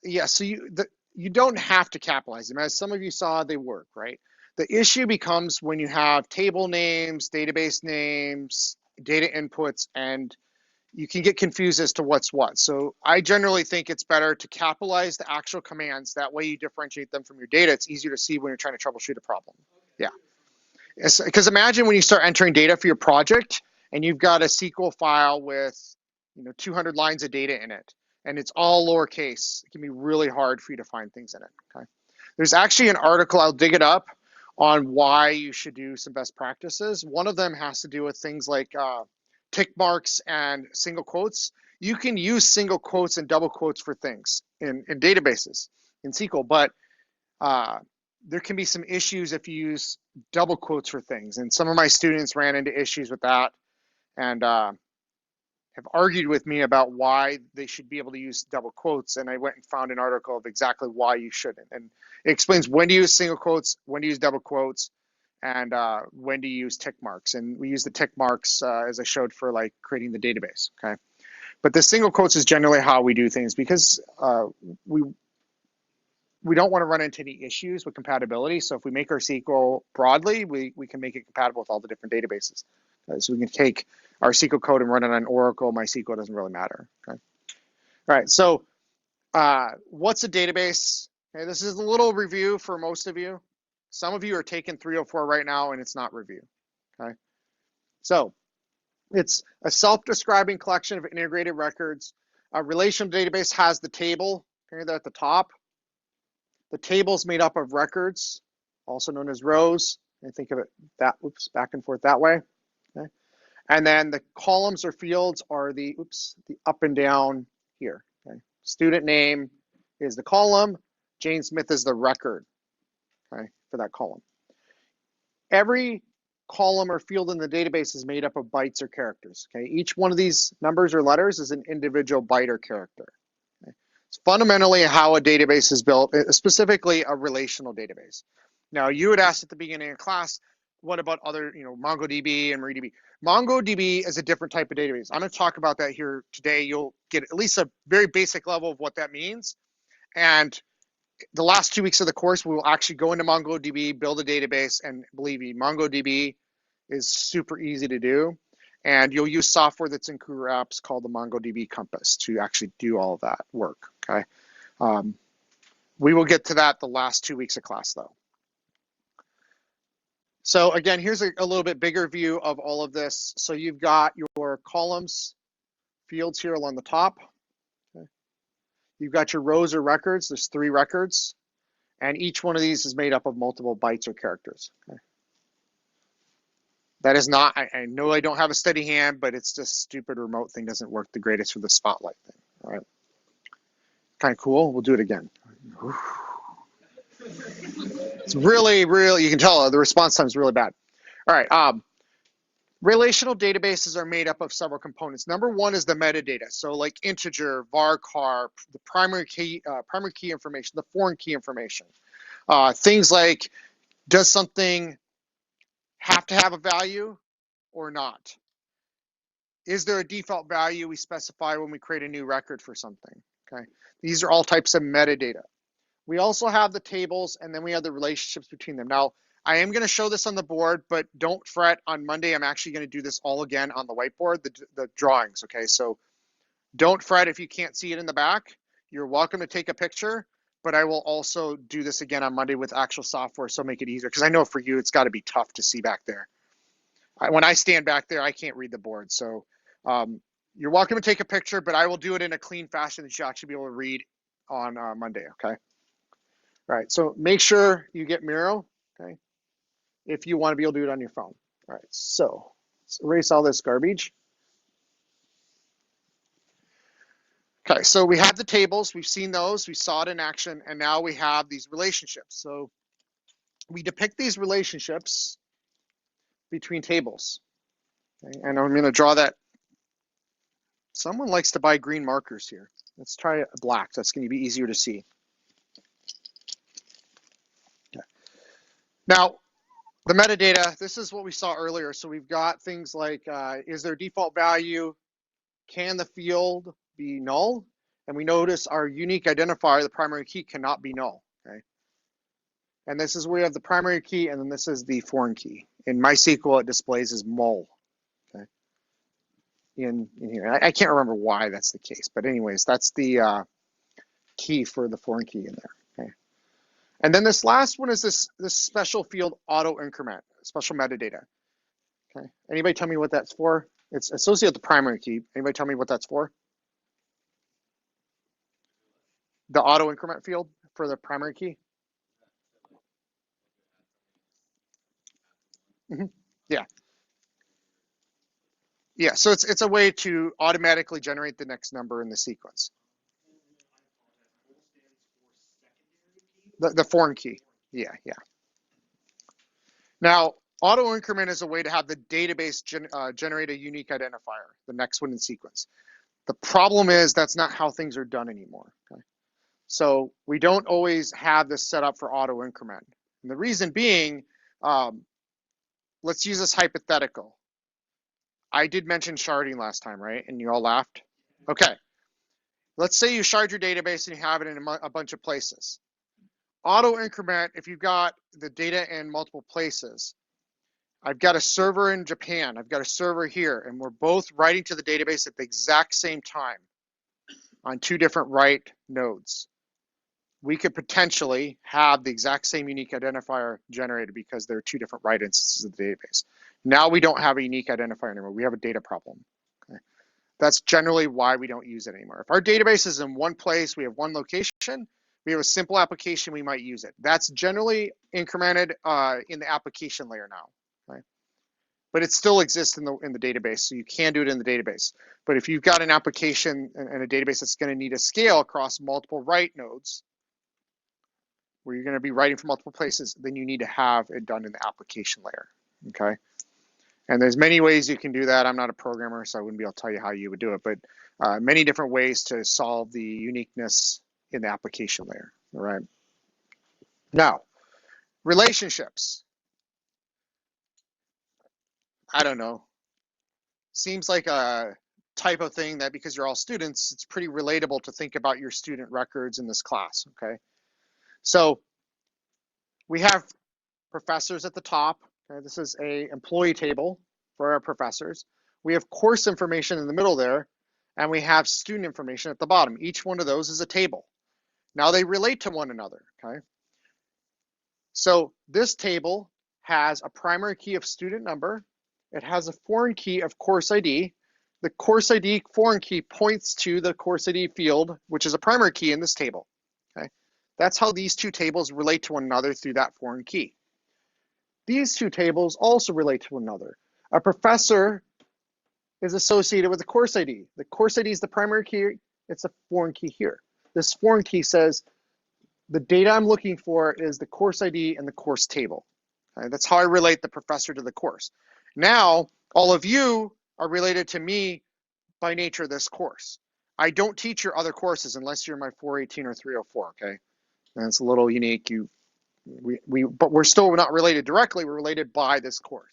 Yeah, so you don't have to capitalize them. As some of you saw, they work, right? The issue becomes when you have table names, database names, data inputs, and you can get confused as to what's what. So I generally think it's better to capitalize the actual commands. That way you differentiate them from your data. It's easier to see when you're trying to troubleshoot a problem. Yeah. Because imagine when you start entering data for your project and you've got a SQL file with 200 lines of data in it, and it's all lowercase. It can be really hard for you to find things in it. Okay. There's actually an article, I'll dig it up, on why you should do some best practices. One of them has to do with things like tick marks and single quotes. You can use single quotes and double quotes for things in databases in SQL, but there can be some issues if you use double quotes for things. And some of my students ran into issues with that and have argued with me about why they should be able to use double quotes. And I went and found an article of exactly why you shouldn't. And it explains when to use single quotes, when to use double quotes, and when to use tick marks. And we use the tick marks as I showed for like creating the database. Okay. But the single quotes is generally how we do things because we don't want to run into any issues with compatibility. So if we make our SQL broadly, we can make it compatible with all the different databases. So we can take our SQL code and run it on Oracle. MySQL doesn't really matter. Okay. All right. So what's a database? Okay, this is a little review for most of you. Some of you are taking 304 right now, and it's not review. Okay. So it's a self-describing collection of integrated records. A relational database has the table. Okay, there at the top. The table is made up of records, also known as rows. I think of it back and forth that way. Okay. And then the columns or fields are the up and down here. Okay. Student name is the column. Jane Smith is the record, okay, for that column. Every column or field in the database is made up of bytes or characters. Okay. Each one of these numbers or letters is an individual byte or character. It's fundamentally how a database is built, specifically a relational database. Now, you had asked at the beginning of class, what about other, MongoDB and MariaDB? MongoDB is a different type of database. I'm going to talk about that here today. You'll get at least a very basic level of what that means. And the last 2 weeks of the course, we will actually go into MongoDB, build a database, and believe me, MongoDB is super easy to do. And you'll use software that's in Career Apps called the MongoDB Compass to actually do all of that work, okay? We will get to that the last 2 weeks of class, though. So again, here's a little bit bigger view of all of this. So you've got your columns, fields here along the top. Okay. You've got your rows or records. There's 3 records. And each one of these is made up of multiple bytes or characters. Okay. That is not, I know I don't have a steady hand, but it's just stupid remote thing doesn't work the greatest for the spotlight thing. All right. Kind of cool. We'll do it again. It's really, you can tell the response time is really bad. All right. Relational databases are made up of several components. Number one is the metadata. So like integer, varchar, the primary key information, the foreign key information. Things like, does something have to have a value or not? is there a default value we specify when we create a new record for something? Okay, these are all types of metadata. We also have the tables, and then we have the relationships between them. Now, I am going to show this on the board, but don't fret. On Monday, I'm actually going to do this all again on the whiteboard, the drawings, okay? So don't fret if you can't see it in the back. You're welcome to take a picture, but I will also do this again on Monday with actual software, so make it easier, because I know for you, it's got to be tough to see back there. When I stand back there, I can't read the board. So you're welcome to take a picture, but I will do it in a clean fashion that you'll actually be able to read on Monday, okay? All right, so make sure you get Miro, okay? If you want to be able to do it on your phone. All right, so let's erase all this garbage. Okay, so we have the tables, we've seen those, we saw it in action, and now we have these relationships. So we depict these relationships between tables. Okay? And I'm gonna draw that. Someone likes to buy green markers here. Let's try black, that's gonna be easier to see. Okay. Now, the metadata, this is what we saw earlier. So we've got things like, is there default value? Can the field be null? And we notice our unique identifier, the primary key, cannot be null, okay? And this is where we have the primary key, and then this is the foreign key. In MySQL, it displays as mul, okay? In here, I can't remember why that's the case, but anyways, that's the key for the foreign key in there, okay? And then this last one is this special field auto increment, special metadata, okay? Anybody tell me what that's for? It's associated with the primary key. Anybody tell me what that's for? The auto increment field for the primary key? Mm-hmm. Yeah. Yeah, so it's a way to automatically generate the next number in the sequence. The foreign key. Yeah. Now, auto increment is a way to have the database generate a unique identifier, the next one in sequence. The problem is that's not how things are done anymore. Okay? So we don't always have this set up for auto increment. And the reason being, let's use this hypothetical. I did mention sharding last time, right? And you all laughed? Okay. Let's say you shard your database and you have it in a bunch of places. Auto increment, if you've got the data in multiple places, I've got a server in Japan, I've got a server here, and we're both writing to the database at the exact same time on two different write nodes. We could potentially have the exact same unique identifier generated because there are two different write instances of the database. Now we don't have a unique identifier anymore. We have a data problem. Okay? That's generally why we don't use it anymore. If our database is in one place, we have one location, we have a simple application, we might use it. That's generally incremented in the application layer now, right? But it still exists in the database, so you can do it in the database. But if you've got an application and a database that's going to need a scale across multiple write nodes, where you're going to be writing from multiple places, then you need to have it done in the application layer, okay? And there's many ways you can do that. I'm not a programmer, so I wouldn't be able to tell you how you would do it, but many different ways to solve the uniqueness in the application layer, all right? Now, relationships. I don't know. Seems like a type of thing that because you're all students, it's pretty relatable to think about your student records in this class, okay? So we have professors at the top. Okay? This is a employee table for our professors. We have course information in the middle there, and we have student information at the bottom. Each one of those is a table. Now they relate to one another, okay? So this table has a primary key of student number. It has a foreign key of course ID. The course ID foreign key points to the course ID field, which is a primary key in this table, okay? That's how these two tables relate to one another through that foreign key. These two tables also relate to one another. A professor is associated with the course ID. The course ID is the primary key. It's a foreign key here. This foreign key says the data I'm looking for is the course ID and the course table. Okay? That's how I relate the professor to the course. Now, all of you are related to me by nature of this course. I don't teach your other courses unless you're my 418 or 304, okay? And it's a little unique. But we're still not related directly. We're related by this course.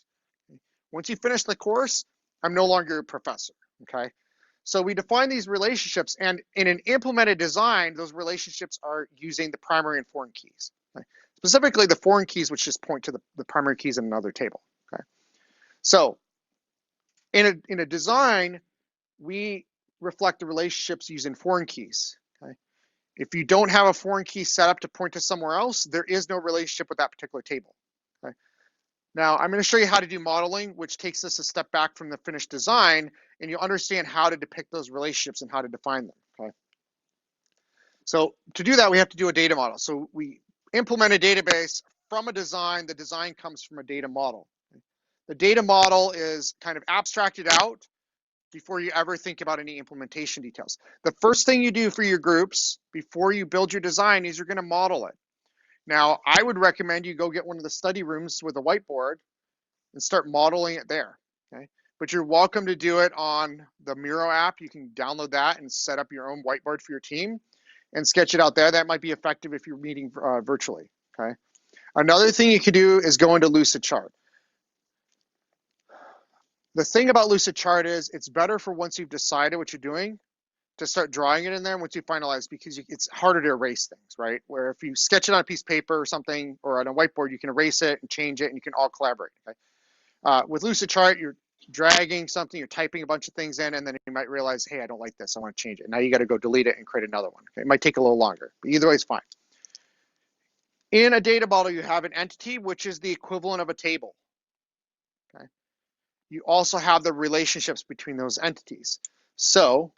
Once you finish the course, I'm no longer a professor, okay? So we define these relationships, and in an implemented design, those relationships are using the primary and foreign keys. Okay? Specifically, the foreign keys, which just point to the primary keys in another table. Okay, so in a design, we reflect the relationships using foreign keys. Okay, if you don't have a foreign key set up to point to somewhere else, there is no relationship with that particular table. Okay. Now, I'm going to show you how to do modeling, which takes us a step back from the finished design, and you'll understand how to depict those relationships and how to define them. Okay. So to do that, we have to do a data model. So we implement a database from a design. The design comes from a data model. The data model is kind of abstracted out before you ever think about any implementation details. The first thing you do for your groups before you build your design is you're going to model it. Now, I would recommend you go get one of the study rooms with a whiteboard and start modeling it there. Okay, but you're welcome to do it on the Miro app. You can download that and set up your own whiteboard for your team and sketch it out there. That might be effective if you're meeting virtually. Okay. Another thing you could do is go into Lucidchart. The thing about Lucidchart is it's better for once you've decided what you're doing to start drawing it in there once you finalize, because it's harder to erase things, right? Where if you sketch it on a piece of paper or something or on a whiteboard, you can erase it and change it and you can all collaborate. Okay? With Lucidchart, you're dragging something, you're typing a bunch of things in, and then you might realize, hey, I don't like this, I want to change it. Now you got to go delete it and create another one. Okay? It might take a little longer, but either way is fine. In a data model, you have an entity, which is the equivalent of a table. Okay? You also have the relationships between those entities. So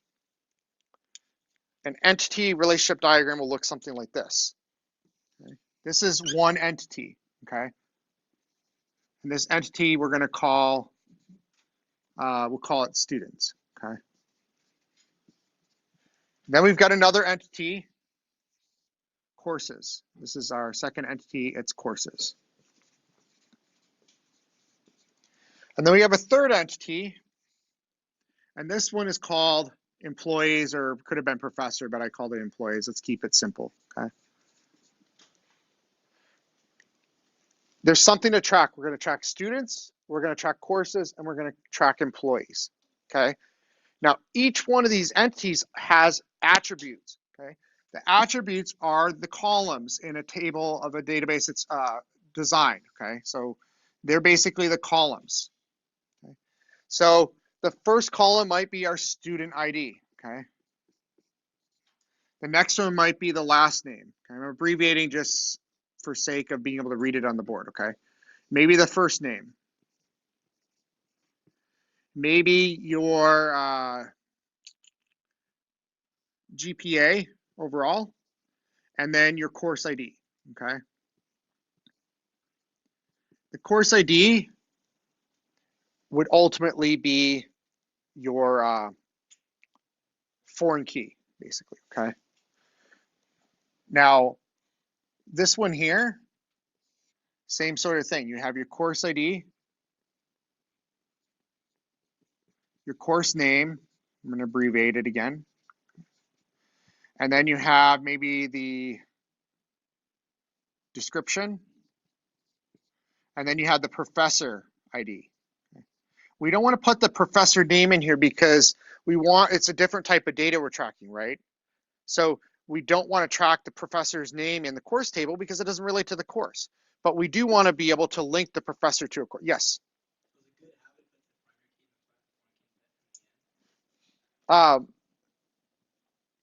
an entity relationship diagram will look something like this. Okay? This is one entity, okay? And this entity we're going to call, we'll call it students, okay? Then we've got another entity, courses. This is our second entity, it's courses. And then we have a third entity, and this one is called employees, or could have been professor, but I called it employees. Let's keep it simple, okay? There's something to track. We're going to track students, we're going to track courses, and we're going to track employees, okay? Now, each one of these entities has attributes, okay? The attributes are the columns in a table of a database that's designed, okay? So they're basically the columns, okay? So the first column might be our student ID, okay? The next one might be the last name. Okay? I'm abbreviating just for sake of being able to read it on the board, okay? Maybe the first name. Maybe your GPA overall, and then your course ID, okay? The course ID would ultimately be your foreign key, basically, okay? Now, this one here, same sort of thing. You have your course ID, your course name, I'm going to abbreviate it again, and then you have maybe the description, and then you have the professor ID. We don't want to put the professor name in here because it's a different type of data we're tracking, right? So we don't want to track the professor's name in the course table because it doesn't relate to the course. But we do want to be able to link the professor to a course. Yes?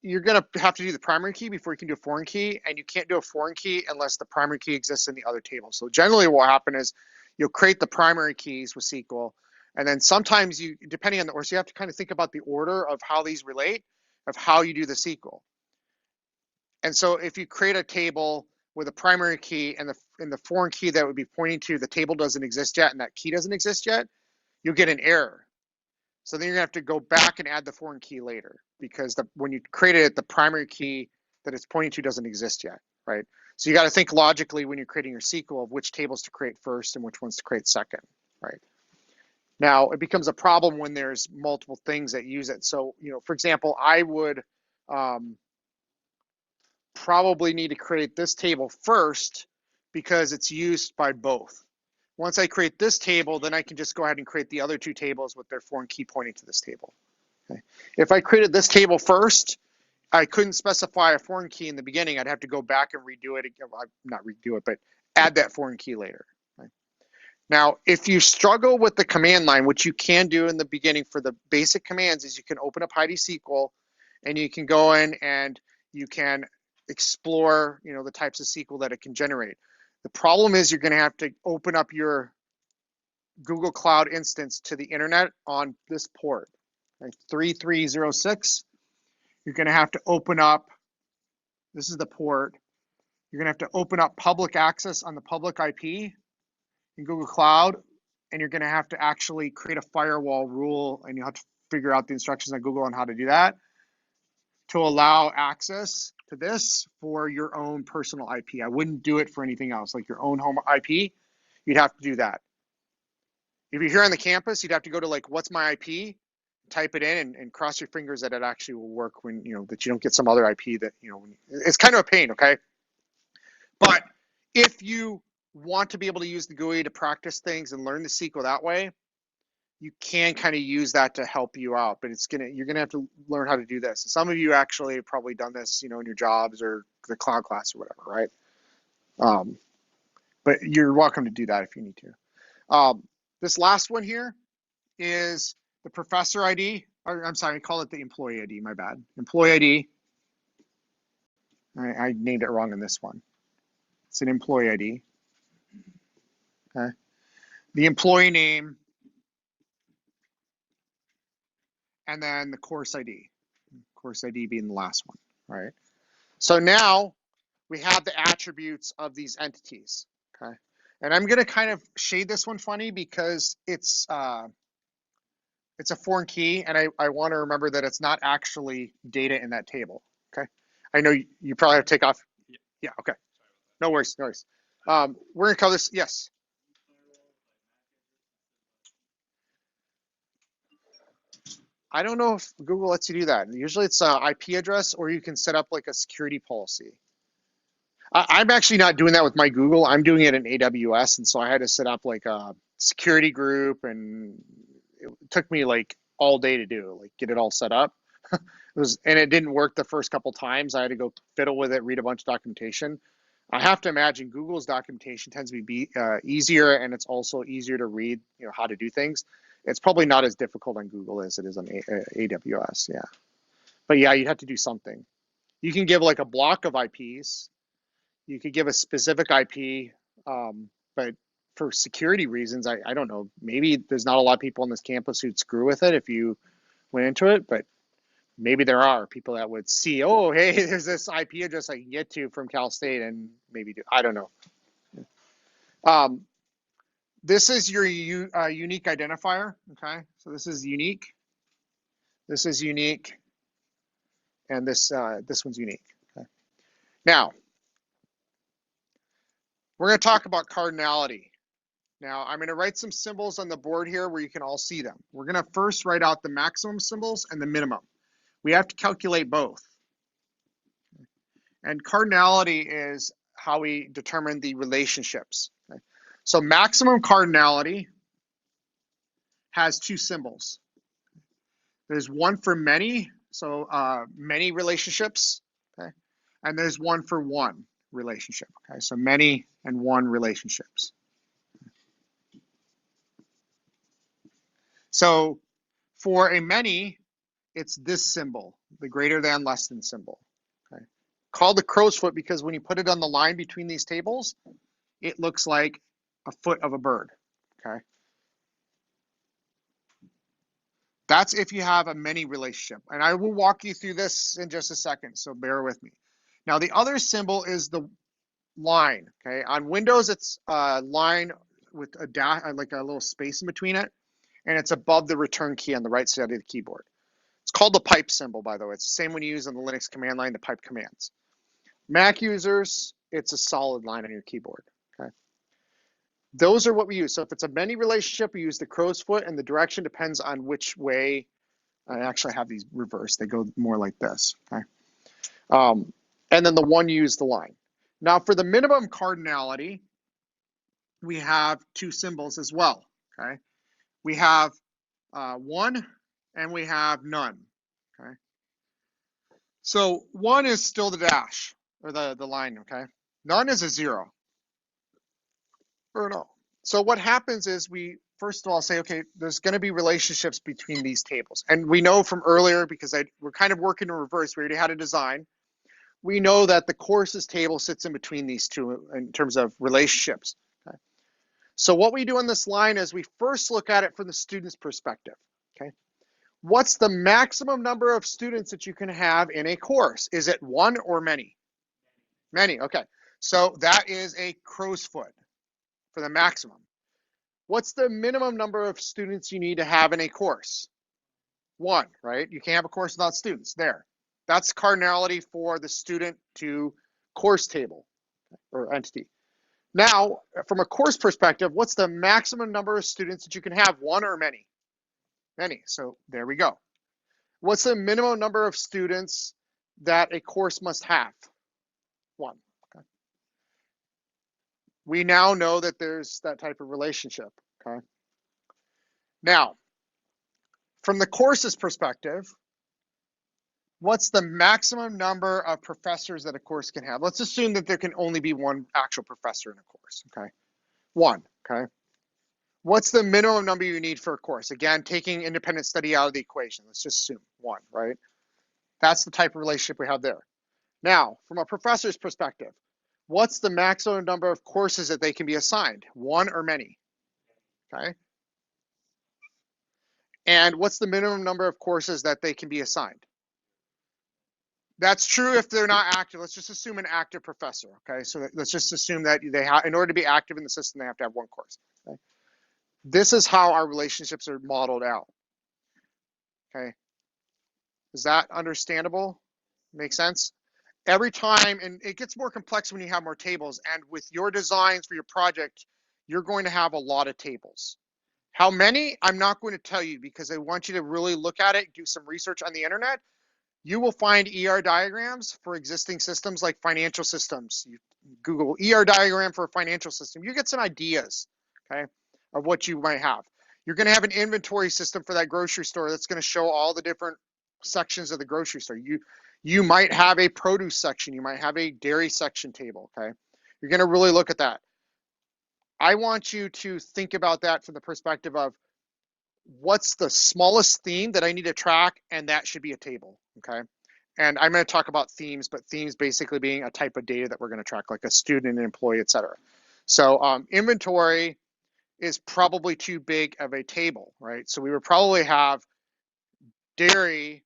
You're going to have to do the primary key before you can do a foreign key, and you can't do a foreign key unless the primary key exists in the other table. So generally what will happen is you'll create the primary keys with SQL, and then sometimes you, depending on the order, so you have to kind of think about the order of how these relate, of how you do the SQL. And so if you create a table with a primary key and the foreign key that would be pointing to the table doesn't exist yet and that key doesn't exist yet, you'll get an error. So then you're gonna have to go back and add the foreign key later because when you created it, the primary key that it's pointing to doesn't exist yet, right? So you got to think logically when you're creating your SQL of which tables to create first and which ones to create second, right? Now it becomes a problem when there's multiple things that use it. So, for example, I would probably need to create this table first because it's used by both. Once I create this table, then I can just go ahead and create the other two tables with their foreign key pointing to this table. Okay. If I created this table first, I couldn't specify a foreign key in the beginning. I'd have to go back and redo it. Not redo it, but add that foreign key later. Okay. Now, if you struggle with the command line, which you can do in the beginning for the basic commands, is you can open up Heidi SQL and you can go in and you can explore, the types of SQL that it can generate. The problem is you're going to have to open up your Google Cloud instance to the internet on this port, right? 3306. You're going to have to open up, this is the port. You're going to have to open up public access on the public IP in Google Cloud, and you're going to have to actually create a firewall rule, and you'll have to figure out the instructions on Google on how to do that to allow access to this for your own personal IP. I wouldn't do it for anything else, like your own home IP. You'd have to do that. If you're here on the campus, you'd have to go to like, what's my IP? Type it in and cross your fingers that it actually will work when, that you don't get some other IP that, it's kind of a pain, okay? But if you want to be able to use the GUI to practice things and learn the SQL that way, you can kind of use that to help you out, but you're gonna have to learn how to do this. Some of you actually have probably done this, in your jobs or the cloud class or whatever, right? But you're welcome to do that if you need to. This last one here is the professor ID, or I'm sorry, I call it the employee ID, my bad. Employee ID, I named it wrong in this one. It's an employee ID, okay? The employee name, and then the course ID. Course ID being the last one, right? So now we have the attributes of these entities, okay? And I'm gonna kind of shade this one funny because it's a foreign key, and I want to remember that it's not actually data in that table, okay? I know you probably have to take off. Yeah, okay. No worries, no worries. We're gonna cover this, yes. I don't know if Google lets you do that. Usually it's an IP address, or you can set up like a security policy. I'm actually not doing that with my Google. I'm doing it in AWS, and so I had to set up like a security group, and it took me like all day to do, like get it all set up. And it didn't work the first couple times. I had to go fiddle with it, read a bunch of documentation. I have to imagine Google's documentation tends to be easier, and it's also easier to read, how to do things. It's probably not as difficult on Google as it is on AWS, yeah. But yeah, you'd have to do something. You can give like a block of IPs. You could give a specific IP, but for security reasons, I don't know. Maybe there's not a lot of people on this campus who'd screw with it if you went into it, but maybe there are people that would see, oh, hey, there's this IP address I can get to from Cal State and maybe do, I don't know. This is your unique identifier, okay? So this is unique. This is unique. And this one's unique, okay? Now, we're gonna talk about cardinality. Now, I'm gonna write some symbols on the board here where you can all see them. We're gonna first write out the maximum symbols and the minimum. We have to calculate both. And cardinality is how we determine the relationships. Okay? So maximum cardinality has two symbols. There's one for many, so many relationships, okay? And there's one for one relationship, okay? So many and one relationships. So for a many, it's this symbol, the greater than, less than symbol, okay? Called the crow's foot because when you put it on the line between these tables, it looks like a foot of a bird, okay? That's if you have a many relationship. And I will walk you through this in just a second, so bear with me. Now, the other symbol is the line, okay? On Windows, it's a line with a dash, like a little space in between it, and it's above the return key on the right side of the keyboard. It's called the pipe symbol, by the way. It's the same one you use on the Linux command line to pipe commands. Mac users, it's a solid line on your keyboard, okay? Those are what we use. So if it's a many relationship, we use the crow's foot, and the direction depends on which way. I actually have these reversed. They go more like this, okay? And then the one, use the line. Now for the minimum cardinality, we have two symbols as well, okay? We have one and we have none, okay? So one is still the dash, or the line, okay? None is a zero, or no. So what happens is we, first of all, say, okay, there's gonna be relationships between these tables. And we know from earlier, because we're kind of working in reverse, we already had a design. We know that the courses table sits in between these two in terms of relationships. Okay? So what we do on this line is we first look at it from the student's perspective. Okay, what's the maximum number of students that you can have in a course? Is it one or many? Many. Okay, so that is a crow's foot for the maximum. What's the minimum number of students you need to have in a course? One, right? You can't have a course without students. There. That's cardinality for the student to course table or entity. Now, from a course perspective, what's the maximum number of students that you can have? One or many? Many. So there we go. What's the minimum number of students that a course must have? One. Okay. We now know that there's that type of relationship. Okay. Now, from the course's perspective, what's the maximum number of professors that a course can have? Let's assume that there can only be one actual professor in a course, okay? One, okay? What's the minimum number you need for a course? Again, taking independent study out of the equation. Let's just assume one, right? That's the type of relationship we have there. Now, from a professor's perspective, what's the maximum number of courses that they can be assigned? One or many, okay? And what's the minimum number of courses that they can be assigned? That's true if they're not active. Let's just assume an active professor, okay? So let's just assume that they have, in order to be active in the system, they have to have one course, okay? This is how our relationships are modeled out, okay? Is that understandable? Make sense? Every time, and it gets more complex when you have more tables, and with your designs for your project, you're going to have a lot of tables. How many? I'm not going to tell you because I want you to really look at it, do some research on the internet. You will find ER diagrams for existing systems like financial systems. You Google ER diagram for a financial system. You get some ideas, okay, of what you might have. You're going to have an inventory system for that grocery store that's going to show all the different sections of the grocery store. You might have a produce section. You might have a dairy section table, okay? You're going to really look at that. I want you to think about that from the perspective of what's the smallest theme that I need to track, and that should be a table, okay? And I'm going to talk about themes, but themes basically being a type of data that we're going to track, like a student, an employee, et cetera. So inventory is probably too big of a table, right? So we would probably have dairy,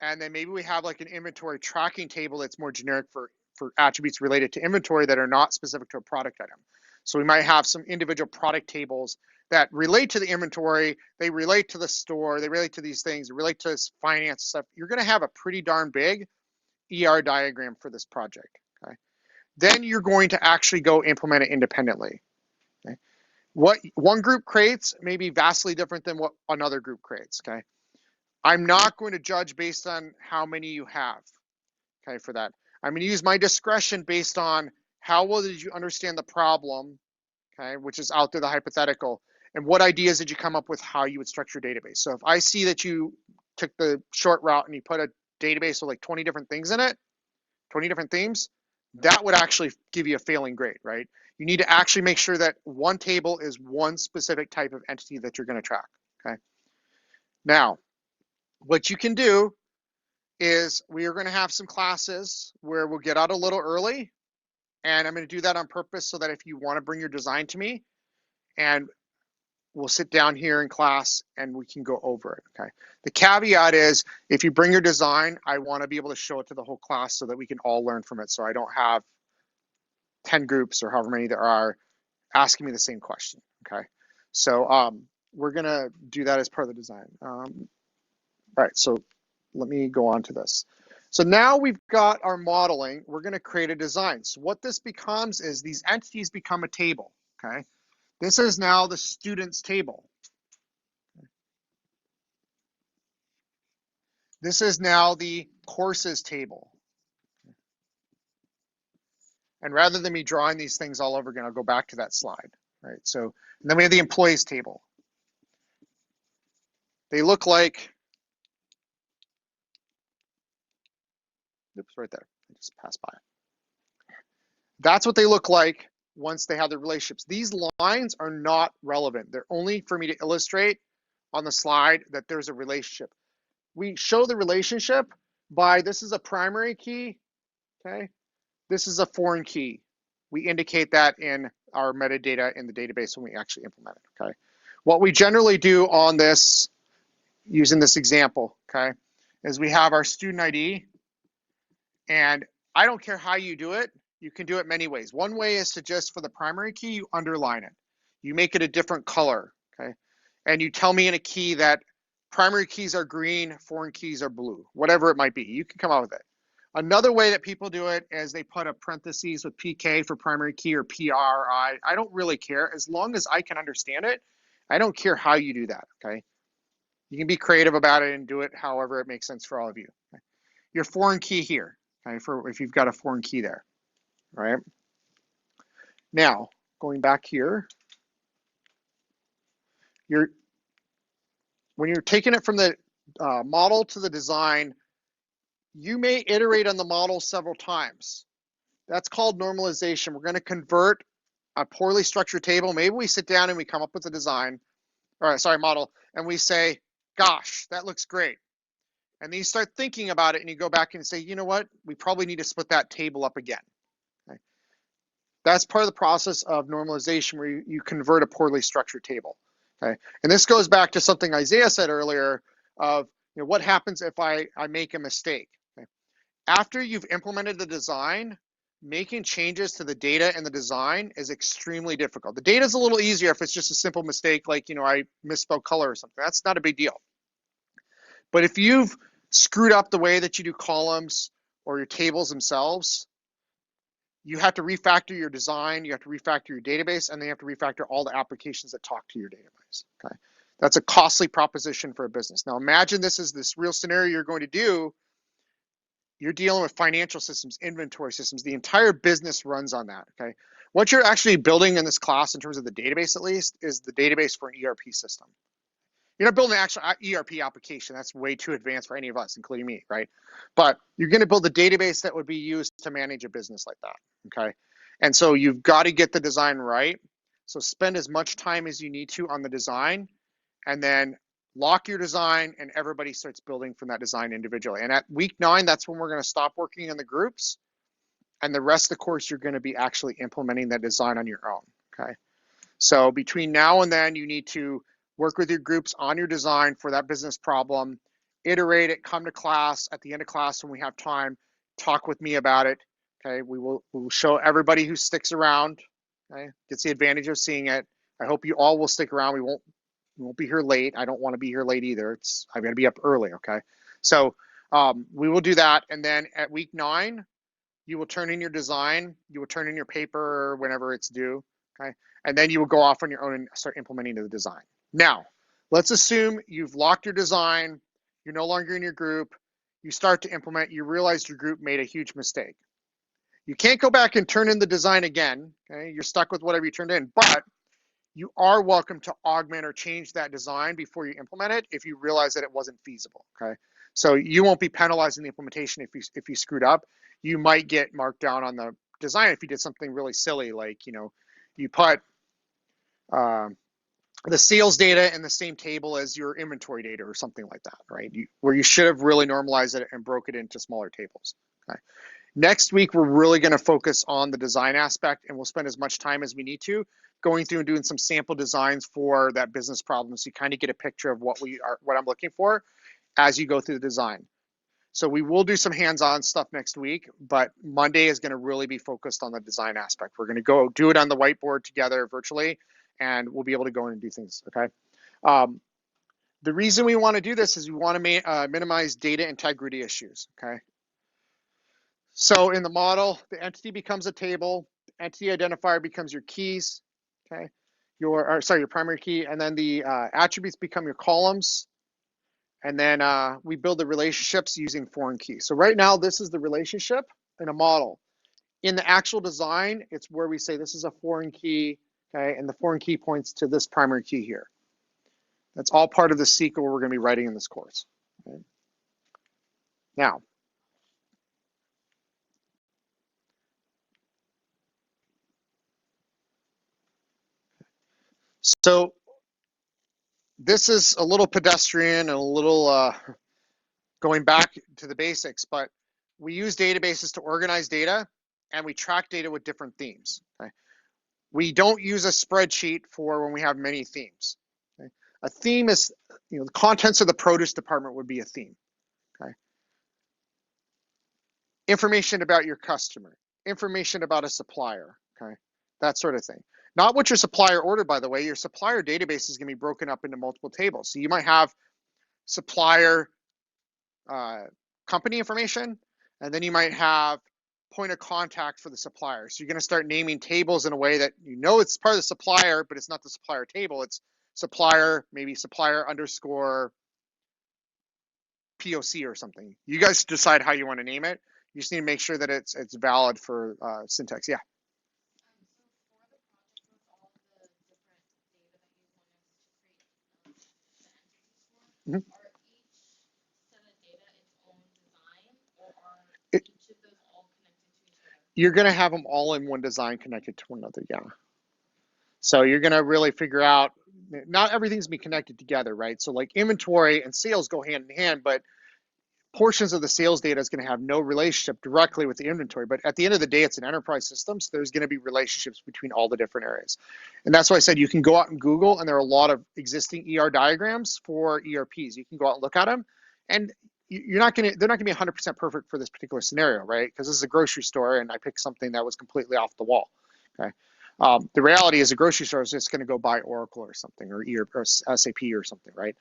and then maybe we have like an inventory tracking table that's more generic for attributes related to inventory that are not specific to a product item. So we might have some individual product tables that relate to the inventory, they relate to the store, they relate to these things, they relate to finance stuff. You're going to have a pretty darn big ER diagram for this project, okay? Then you're going to actually go implement it independently, okay? What one group creates may be vastly different than what another group creates, okay? I'm not going to judge based on how many you have, okay, for that. I'm going to use my discretion based on how well did you understand the problem, okay, which is out there, the hypothetical, and what ideas did you come up with how you would structure your database. So if I see that you took the short route and you put a database with like 20 different things in it, 20 different themes, that would actually give you a failing grade, right? You need to actually make sure that one table is one specific type of entity that you're going to track, okay? Now, what you can do is we are going to have some classes where we'll get out a little early, and I'm going to do that on purpose so that if you want to bring your design to me, and we'll sit down here in class and we can go over it, okay? The caveat is if you bring your design, I want to be able to show it to the whole class so that we can all learn from it, so I don't have 10 groups or however many there are asking me the same question, okay? So we're going to do that as part of the design. All right, so let me go on to this. So now we've got our modeling, we're going to create a design. So what this becomes is these entities become a table, okay? This is now the student's table. This is now the courses table. And rather than me drawing these things all over again, I'll go back to that slide, right? So, and then we have the employees table. They look like, oops, right there. I just passed by. That's what they look like once they have the relationships. These lines are not relevant. They're only for me to illustrate on the slide that there's a relationship. We show the relationship by, this is a primary key, okay? This is a foreign key. We indicate that in our metadata in the database when we actually implement it, okay? What we generally do on this, using this example, okay, is we have our student ID, and I don't care how you do it. You can do it many ways. One way is to just, for the primary key, you underline it. You make it a different color, okay? And you tell me in a key that primary keys are green, foreign keys are blue, whatever it might be. You can come up with it. Another way that people do it is they put a parentheses with PK for primary key or PRI. I don't really care. As long as I can understand it, I don't care how you do that, okay? You can be creative about it and do it however it makes sense for all of you. Okay? Your foreign key here, okay, for if you've got a foreign key there, right? Now, going back here, when you're taking it from the model to the design, you may iterate on the model several times. That's called normalization. We're going to convert a poorly structured table. Maybe we sit down and we come up with a design, or sorry, model, and we say, gosh, that looks great. And then you start thinking about it and you go back and say, you know what, we probably need to split that table up again. Okay? That's part of the process of normalization where you convert a poorly structured table. Okay? And this goes back to something Isaiah said earlier of, you know, what happens if I make a mistake. Okay? After you've implemented the design, making changes to the data and the design is extremely difficult. The data is a little easier if it's just a simple mistake, like, you know, I misspelled color or something. That's not a big deal. But if you've screwed up the way that you do columns or your tables themselves, you have to refactor your design, you have to refactor your database, and then you have to refactor all the applications that talk to your database, okay? That's a costly proposition for a business. Now imagine this is this real scenario you're going to do. You're dealing with financial systems, inventory systems. The entire business runs on that, okay? What you're actually building in this class, in terms of the database at least, is the database for an ERP system. You're not building an actual ERP application. That's way too advanced for any of us, including me, right? But you're going to build a database that would be used to manage a business like that, okay? And so you've got to get the design right. So spend as much time as you need to on the design, and then lock your design, and everybody starts building from that design individually. And at week 9, that's when we're going to stop working in the groups. And the rest of the course, you're going to be actually implementing that design on your own, okay? So between now and then, you need to work with your groups on your design for that business problem, iterate it, come to class. At the end of class, when we have time, talk with me about it, okay? We will show everybody who sticks around, okay? Gets the advantage of seeing it. I hope you all will stick around. We won't be here late. I don't want to be here late either. I'm going to be up early, okay? So we will do that. And then at week 9, you will turn in your design. You will turn in your paper whenever it's due, okay? And then you will go off on your own and start implementing the design. Now, let's assume you've locked your design. You're no longer in your group. You start to implement. You realize your group made a huge mistake. You can't go back and turn in the design again, okay? You're stuck with whatever you turned in, but you are welcome to augment or change that design before you implement it if you realize that it wasn't feasible, okay? So you won't be penalizing the implementation if you screwed up. You might get marked down on the design if you did something really silly, like, you know, you put the sales data in the same table as your inventory data or something like that, right? Where you should have really normalized it and broke it into smaller tables, okay? Next week, we're really going to focus on the design aspect, and we'll spend as much time as we need to going through and doing some sample designs for that business problem, so you kind of get a picture of what I'm looking for as you go through the design. So we will do some hands-on stuff next week, but Monday is going to really be focused on the design aspect. We're going to go do it on the whiteboard together virtually, and we'll be able to go in and do things, okay? The reason we want to do this is we want to minimize data integrity issues, okay? So in the model, the entity becomes a table, the entity identifier becomes your keys, okay? Your primary key, and then the attributes become your columns, and then we build the relationships using foreign keys. So right now, this is the relationship in a model. In the actual design, it's where we say this is a foreign key, okay? And the foreign key points to this primary key here. That's all part of the SQL we're going to be writing in this course. Okay? Now, so this is a little pedestrian and a little going back to the basics, but we use databases to organize data and we track data with different themes. Okay? We don't use a spreadsheet for when we have many themes. Okay? A theme is, the contents of the produce department would be a theme. Okay? Information about your customer, information about a supplier, okay? That sort of thing. Not what your supplier ordered, by the way. Your supplier database is going to be broken up into multiple tables. So you might have supplier company information, and then you might have point of contact for the supplier. So you're going to start naming tables in a way that it's part of the supplier, but it's not the supplier table. It's supplier, maybe supplier underscore POC or something. You guys decide how you want to name it. You just need to make sure that it's valid for syntax. Yeah. Mhm. You're going to have them all in one design connected to one another. Yeah. So you're going to really figure out, not everything's be connected together, right? So like inventory and sales go hand in hand, but portions of the sales data is going to have no relationship directly with the inventory. But at the end of the day, it's an enterprise system, so there's going to be relationships between all the different areas. And that's why I said you can go out and Google, and there are a lot of existing ER diagrams for ERPs. You can go out and look at them, and they're not going to be 100% perfect for this particular scenario, right? Because this is a grocery store, and I picked something that was completely off the wall. Okay. The reality is a grocery store is just going to go buy Oracle or something, or SAP or something, right?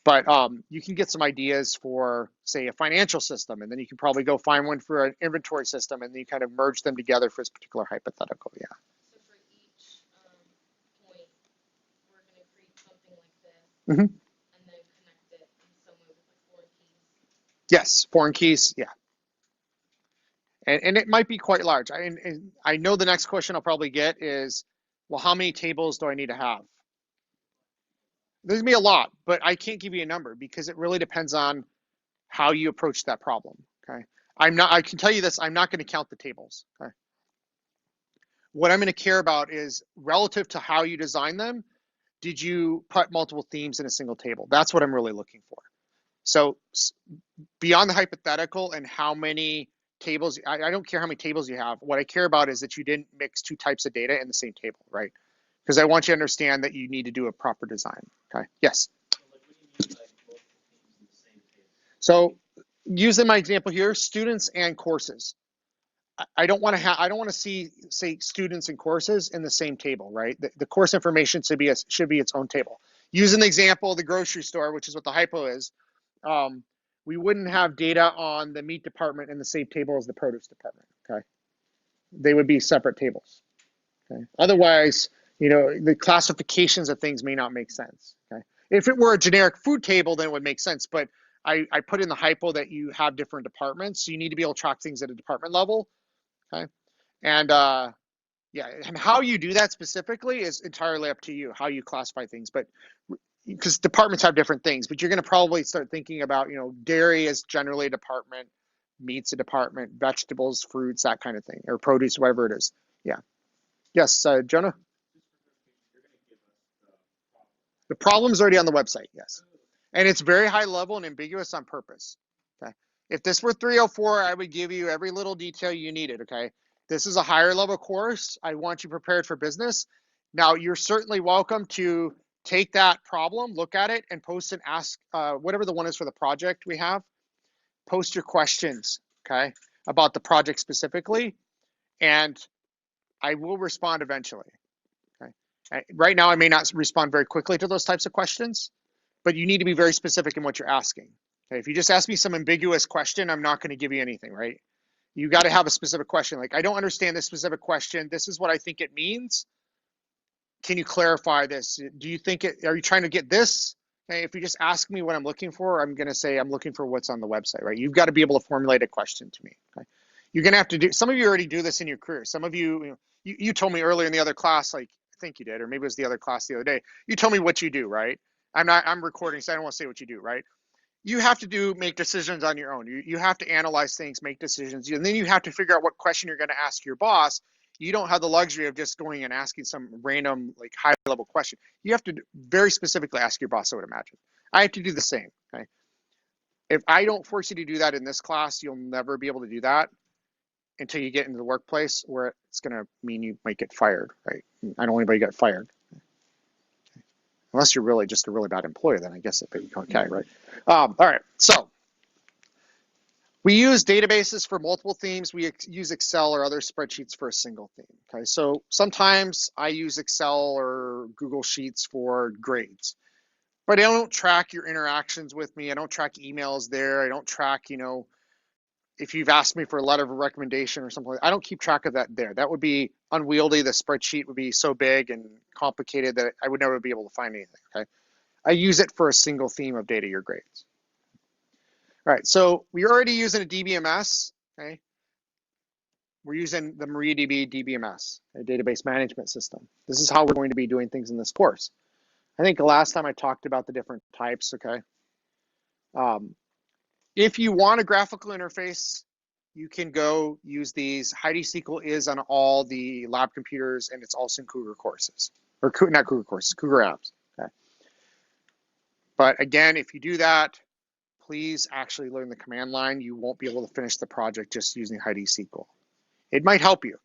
But you can get some ideas for, say, a financial system, and then you can probably go find one for an inventory system, and then you kind of merge them together for this particular hypothetical. Yeah. So for each point, we're going to create something like this, Mm-hmm. and then connect it in some way with the foreign keys. Yes, foreign keys. Yeah. And it might be quite large. I know the next question I'll probably get is, well, how many tables do I need to have? There's gonna be a lot, but I can't give you a number because it really depends on how you approach that problem. Okay. I can tell you this, I'm not going to count the tables. Okay. What I'm going to care about is relative to how you design them, did you put multiple themes in a single table? That's what I'm really looking for. So beyond the hypothetical and how many tables, I don't care how many tables you have. What I care about is that you didn't mix two types of data in the same table, right? Because I want you to understand that you need to do a proper design. Okay. Yes. So using my example here, students and courses. I don't want to see, say, students and courses in the same table, right? The course information should be its own table. Using the example of the grocery store, which is what the hypo is, we wouldn't have data on the meat department in the same table as the produce department. Okay, they would be separate tables. Okay, otherwise, the classifications of things may not make sense. Okay, if it were a generic food table, then it would make sense. But I put in the hypo that you have different departments, so you need to be able to track things at a department level. Okay, and yeah, and how you do that specifically is entirely up to you, how you classify things. But because departments have different things, but you're going to probably start thinking about, dairy is generally a department, meat's a department, vegetables, fruits, that kind of thing, or produce, whatever it is. Yeah. Yes, Jonah? The problem's already on the website, yes. And it's very high level and ambiguous on purpose. Okay. If this were 304, I would give you every little detail you needed. Okay. This is a higher level course. I want you prepared for business. Now, you're certainly welcome to take that problem, look at it, and post and ask whatever the one is for the project we have. Post your questions, okay, about the project specifically, and I will respond eventually. Okay. Right now, I may not respond very quickly to those types of questions, but you need to be very specific in what you're asking. Okay. If you just ask me some ambiguous question, I'm not going to give you anything, right? You got to have a specific question. Like, I don't understand this specific question. This is what I think it means. Can you clarify this? Do you think are you trying to get this? Okay, if you just ask me what I'm looking for, I'm going to say I'm looking for what's on the website, right? You've got to be able to formulate a question to me. Okay? You're going to have to do, some of you already do this in your career. Some of you, you told me earlier in the other class, like think you did, or maybe it was the other class the other day. You told me what you do, right? I'm recording, so I don't want to say what you do, right? You have to make decisions on your own. You have to analyze things, make decisions, and then you have to figure out what question you're going to ask your boss. You don't have the luxury of just going and asking some random, like, high level question. You have to very specifically ask your boss, I would imagine. I have to do the same. Okay. If I don't force you to do that in this class, you'll never be able to do that until you get into the workplace, where it's going to mean you might get fired, right? I don't want anybody to get fired. Unless you're really just a really bad employer, then I guess it'd be okay, right? All right, so we use databases for multiple themes. We use Excel or other spreadsheets for a single theme, okay? So sometimes I use Excel or Google Sheets for grades, but I don't track your interactions with me. I don't track emails there. I don't track, if you've asked me for a letter of recommendation or something, I don't keep track of that there. That would be unwieldy. The spreadsheet would be so big and complicated that I would never be able to find anything, okay? I use it for a single theme of data, your grades. All right, so we're already using a DBMS, okay? We're using the MariaDB DBMS, a database management system. This is how we're going to be doing things in this course. I think the last time I talked about the different types, okay? If you want a graphical interface, you can go use these. Heidi SQL is on all the lab computers, and it's also in Cougar courses, or not Cougar courses, Cougar apps, okay? But again, if you do that, please actually learn the command line. You won't be able to finish the project just using Heidi SQL. It might help you.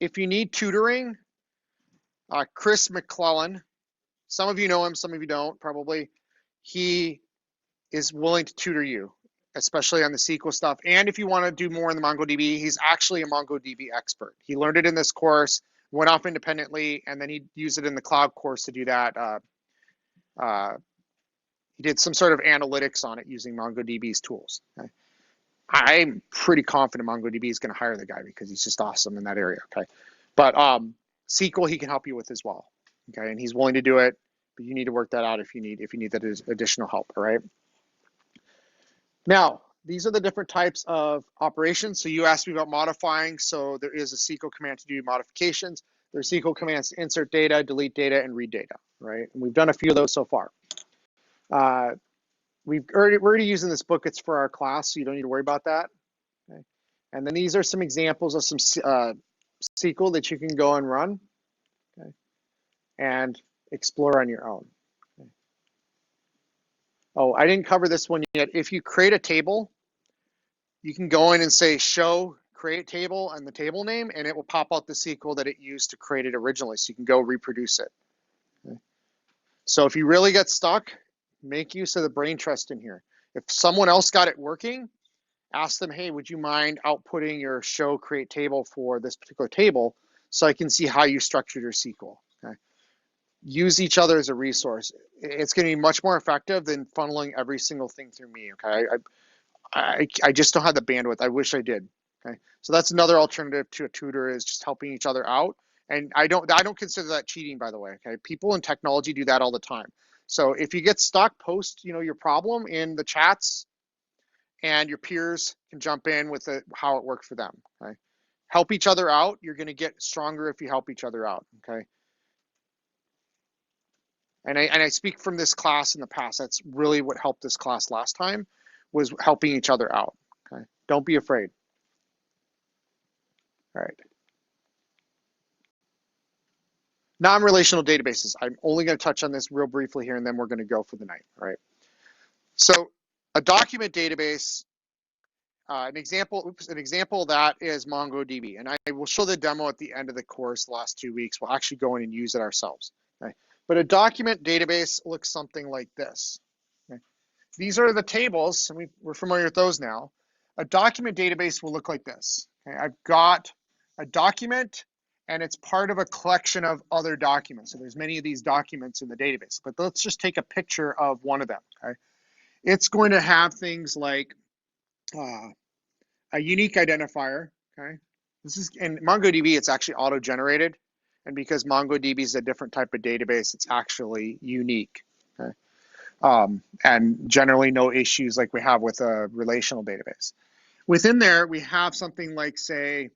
If you need tutoring, Chris McClellan, some of you know him, some of you don't, probably. He is willing to tutor you, especially on the SQL stuff. And if you want to do more in the MongoDB, he's actually a MongoDB expert. He learned it in this course, went off independently, and then he used it in the cloud course to do that. He did some sort of analytics on it using MongoDB's tools. Okay? I'm pretty confident MongoDB is going to hire the guy because he's just awesome in that area. Okay, but SQL he can help you with as well. Okay, and he's willing to do it, but you need to work that out if you need that additional help. All right. Now these are the different types of operations. So you asked me about modifying. So there is a SQL command to do modifications. There's SQL commands to insert data, delete data, and read data. Right, and we've done a few of those so far. We're already using this book. It's for our class, so you don't need to worry about that. Okay. And then these are some examples of some SQL that you can go and run, okay, and explore on your own. Okay. Oh, I didn't cover this one yet. If you create a table, you can go in and say show create table and the table name, and it will pop out the SQL that it used to create it originally, so you can go reproduce it. Okay. So if you really get stuck, make use of the brain trust in here. If someone else got it working, ask them, hey, would you mind outputting your show create table for this particular table so I can see how you structured your SQL. Okay. Use each other as a resource. It's going to be much more effective than funneling every single thing through me. Okay. I just don't have the bandwidth. I wish I did. Okay. So that's another alternative to a tutor, is just helping each other out. And I don't consider that cheating, by the way. Okay. People in technology do that all the time. So if you get stuck, post your problem in the chats, and your peers can jump in with how it worked for them. Okay, help each other out. You're going to get stronger if you help each other out. Okay, and I speak from this class in the past. That's really what helped this class last time, was helping each other out. Okay, don't be afraid. All right. Non-relational databases. I'm only going to touch on this real briefly here, and then we're going to go for the night. All right. So a document database, an example of that is MongoDB. And I will show the demo at the end of the course the last 2 weeks. We'll actually go in and use it ourselves. Okay. But a document database looks something like this. Okay. These are the tables, and we're familiar with those now. A document database will look like this. Okay. I've got a document, and it's part of a collection of other documents. So there's many of these documents in the database, but let's just take a picture of one of them. Okay. It's going to have things like a unique identifier. Okay. This is in MongoDB, it's actually auto-generated. And because MongoDB is a different type of database, it's actually unique. Okay. And generally no issues like we have with a relational database. Within there, we have something like, say,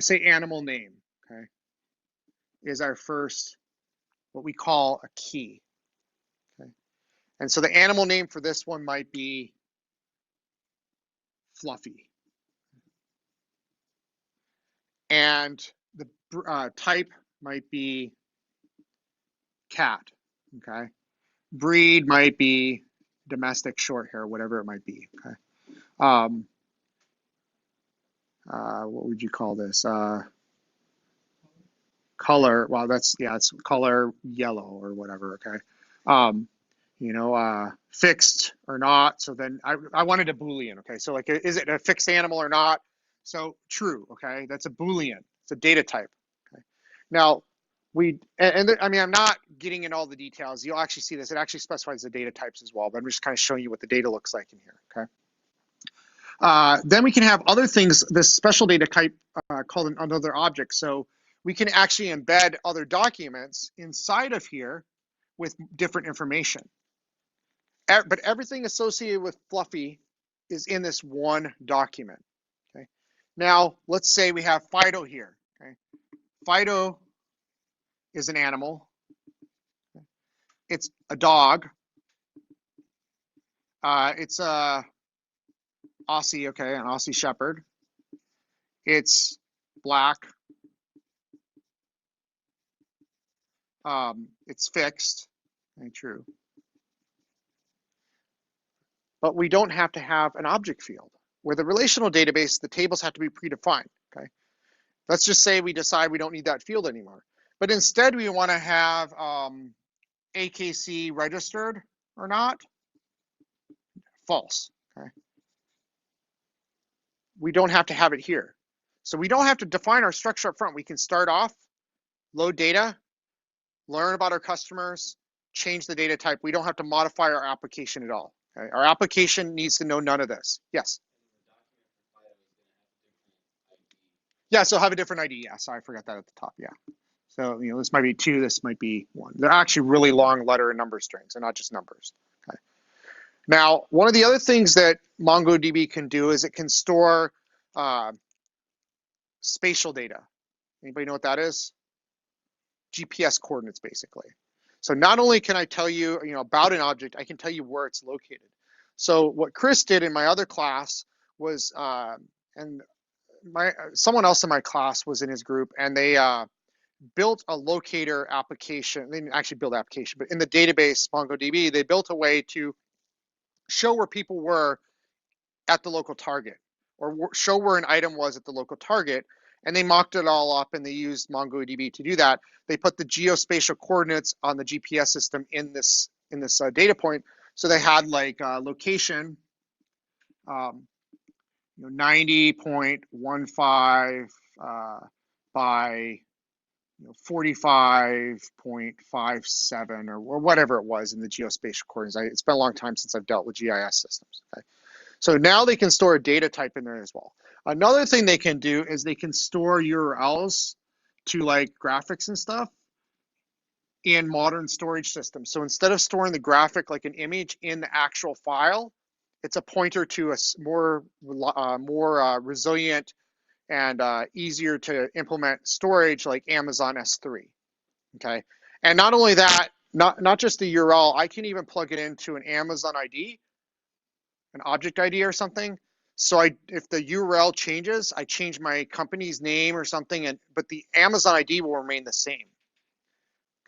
say animal name, okay, is our first, what we call a key. Okay. And so the animal name for this one might be Fluffy. And the type might be cat, okay? Breed might be domestic short hair, whatever it might be, okay? What would you call this? Color, well, it's color yellow or whatever, okay? Fixed or not. So then I wanted a Boolean, okay? So like, is it a fixed animal or not? So true, okay? That's a Boolean. It's a data type, okay? Now, I mean, I'm not getting in all the details. You'll actually see this. It actually specifies the data types as well, but I'm just kind of showing you what the data looks like in here, okay? Then we can have other things, this special data type called another object. So we can actually embed other documents inside of here with different information. But everything associated with Fluffy is in this one document, okay? Now, let's say we have Fido here, okay? Fido is an animal. It's a dog. It's a Aussie, okay, an Aussie Shepherd. It's black. It's fixed, okay, true. But we don't have to have an object field. Where the relational database, the tables have to be predefined, okay? Let's just say we decide we don't need that field anymore. But instead we want to have AKC registered or not. False, okay? We don't have to have it here. So we don't have to define our structure up front. We can start off, load data, learn about our customers, change the data type. We don't have to modify our application at all. Okay? Our application needs to know none of this. Yes? Yeah, so have a different ID. Yeah, sorry, I forgot that at the top. Yeah. So, this might be 2, this might be 1. They're actually really long letter and number strings. They're not just numbers. Okay. Now, one of the other things that MongoDB can do is it can store spatial data. Anybody know what that is? GPS coordinates, basically. So not only can I tell you, about an object, I can tell you where it's located. So what Chris did in my other class was, and someone else in my class was in his group, and they built a locator application. They didn't actually build an application, but in the database MongoDB, they built a way to show where people were at the local target, or show where an item was at the local target. And they mocked it all up, and they used MongoDB to do that. They put the geospatial coordinates on the GPS system in this data point. So they had like location, 90.15 by 45.57 or whatever it was in the geospatial coordinates. It's been a long time since I've dealt with GIS systems. Okay. So now they can store a data type in there as well. Another thing they can do is they can store URLs to like graphics and stuff in modern storage systems. So instead of storing the graphic like an image in the actual file, it's a pointer to a more resilient and easier to implement storage like Amazon S3. Okay, and not only that, not just the URL, I can even plug it into an Amazon ID, an object ID or something. So if the URL changes, I change my company's name or something, but the Amazon ID will remain the same.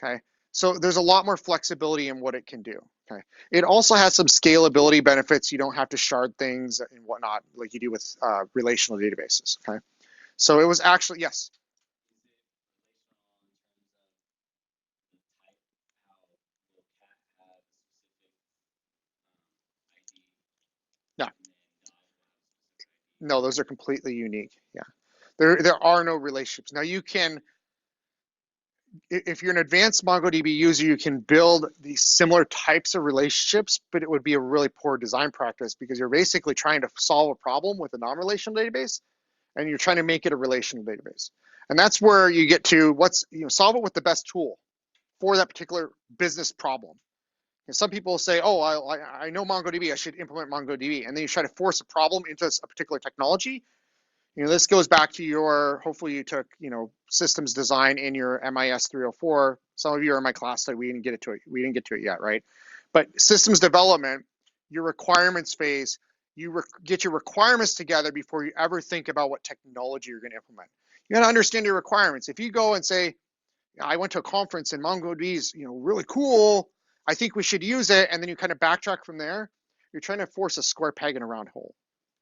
Okay, so there's a lot more flexibility in what it can do. Okay, it also has some scalability benefits. You don't have to shard things and whatnot like you do with relational databases. Okay, so it was actually, yes. Yeah. No, those are completely unique. Yeah. There are no relationships. Now you can, if you're an advanced MongoDB user, you can build these similar types of relationships, but it would be a really poor design practice because you're basically trying to solve a problem with a non-relational database and you're trying to make it a relational database. And that's where you get to solve it with the best tool for that particular business problem. And some people say, oh, I know MongoDB, I should implement MongoDB. And then you try to force a problem into a particular technology. this goes back to your, hopefully you took, systems design in your MIS411. Some of you are in my class, so we didn't get to it yet, right? But systems development, your requirements phase, you get your requirements together before you ever think about what technology you're going to implement. You got to understand your requirements. If you go and say, I went to a conference and MongoDB is, really cool, I think we should use it, and then you kind of backtrack from there, you're trying to force a square peg in a round hole.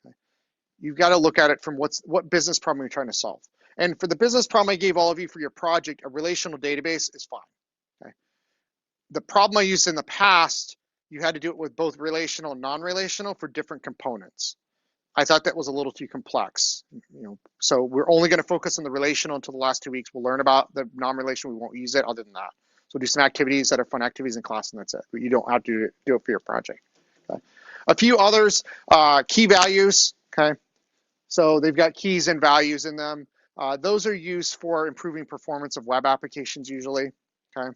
Okay? You've got to look at it from what business problem you're trying to solve. And for the business problem I gave all of you for your project, a relational database is fine. Okay? The problem I used in the past, you had to do it with both relational and non-relational for different components. I thought that was a little too complex, so we're only going to focus on the relational until the last 2 weeks. We'll learn about the non-relational. We won't use it other than that. So do some activities that are fun activities in class, and that's it. But you don't have to do it for your project. Okay? A few others, key values. Okay, so they've got keys and values in them. Those are used for improving performance of web applications usually. Okay.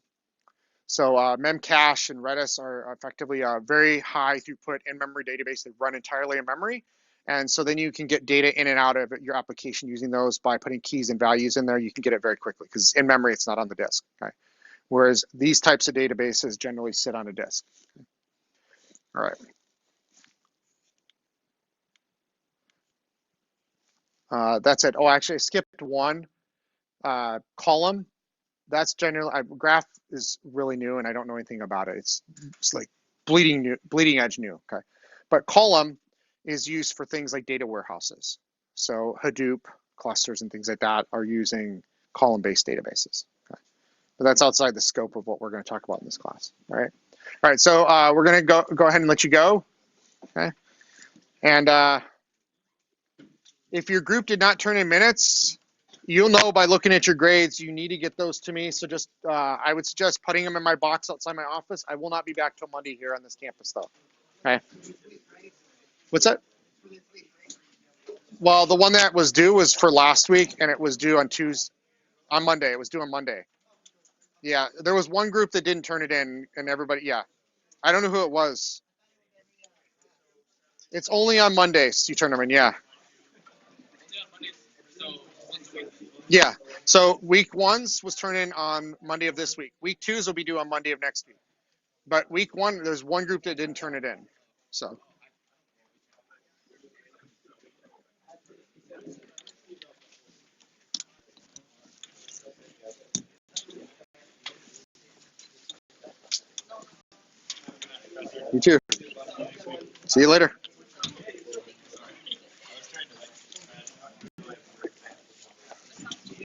So Memcache and Redis are effectively a very high throughput in-memory database that run entirely in memory. And so then you can get data in and out of your application using those by putting keys and values in there. You can get it very quickly because in memory, it's not on the disk. Okay? Whereas these types of databases generally sit on a disk. Okay? All right. That's it. Oh, actually, I skipped one. Column. That's generally, graph is really new and I don't know anything about it. It's like bleeding edge new. Okay. But column is used for things like data warehouses. So Hadoop clusters and things like that are using column-based databases. Okay. But that's outside the scope of what we're going to talk about in this class. All right. All right. So we're going to go ahead and let you go. Okay. And if your group did not turn in minutes, you'll know by looking at your grades, you need to get those to me. So just, I would suggest putting them in my box outside my office. I will not be back till Monday here on this campus though. Okay. What's that? Well, the one that was due was for last week and it was due on Monday. It was due on Monday. Yeah. There was one group that didn't turn it in and everybody, yeah. I don't know who it was. It's only on Mondays you turn them in. Yeah. Yeah. So week one's was turned in on Monday of this week. Week two's will be due on Monday of next week. But week one, there's one group that didn't turn it in. So. You too. See you later.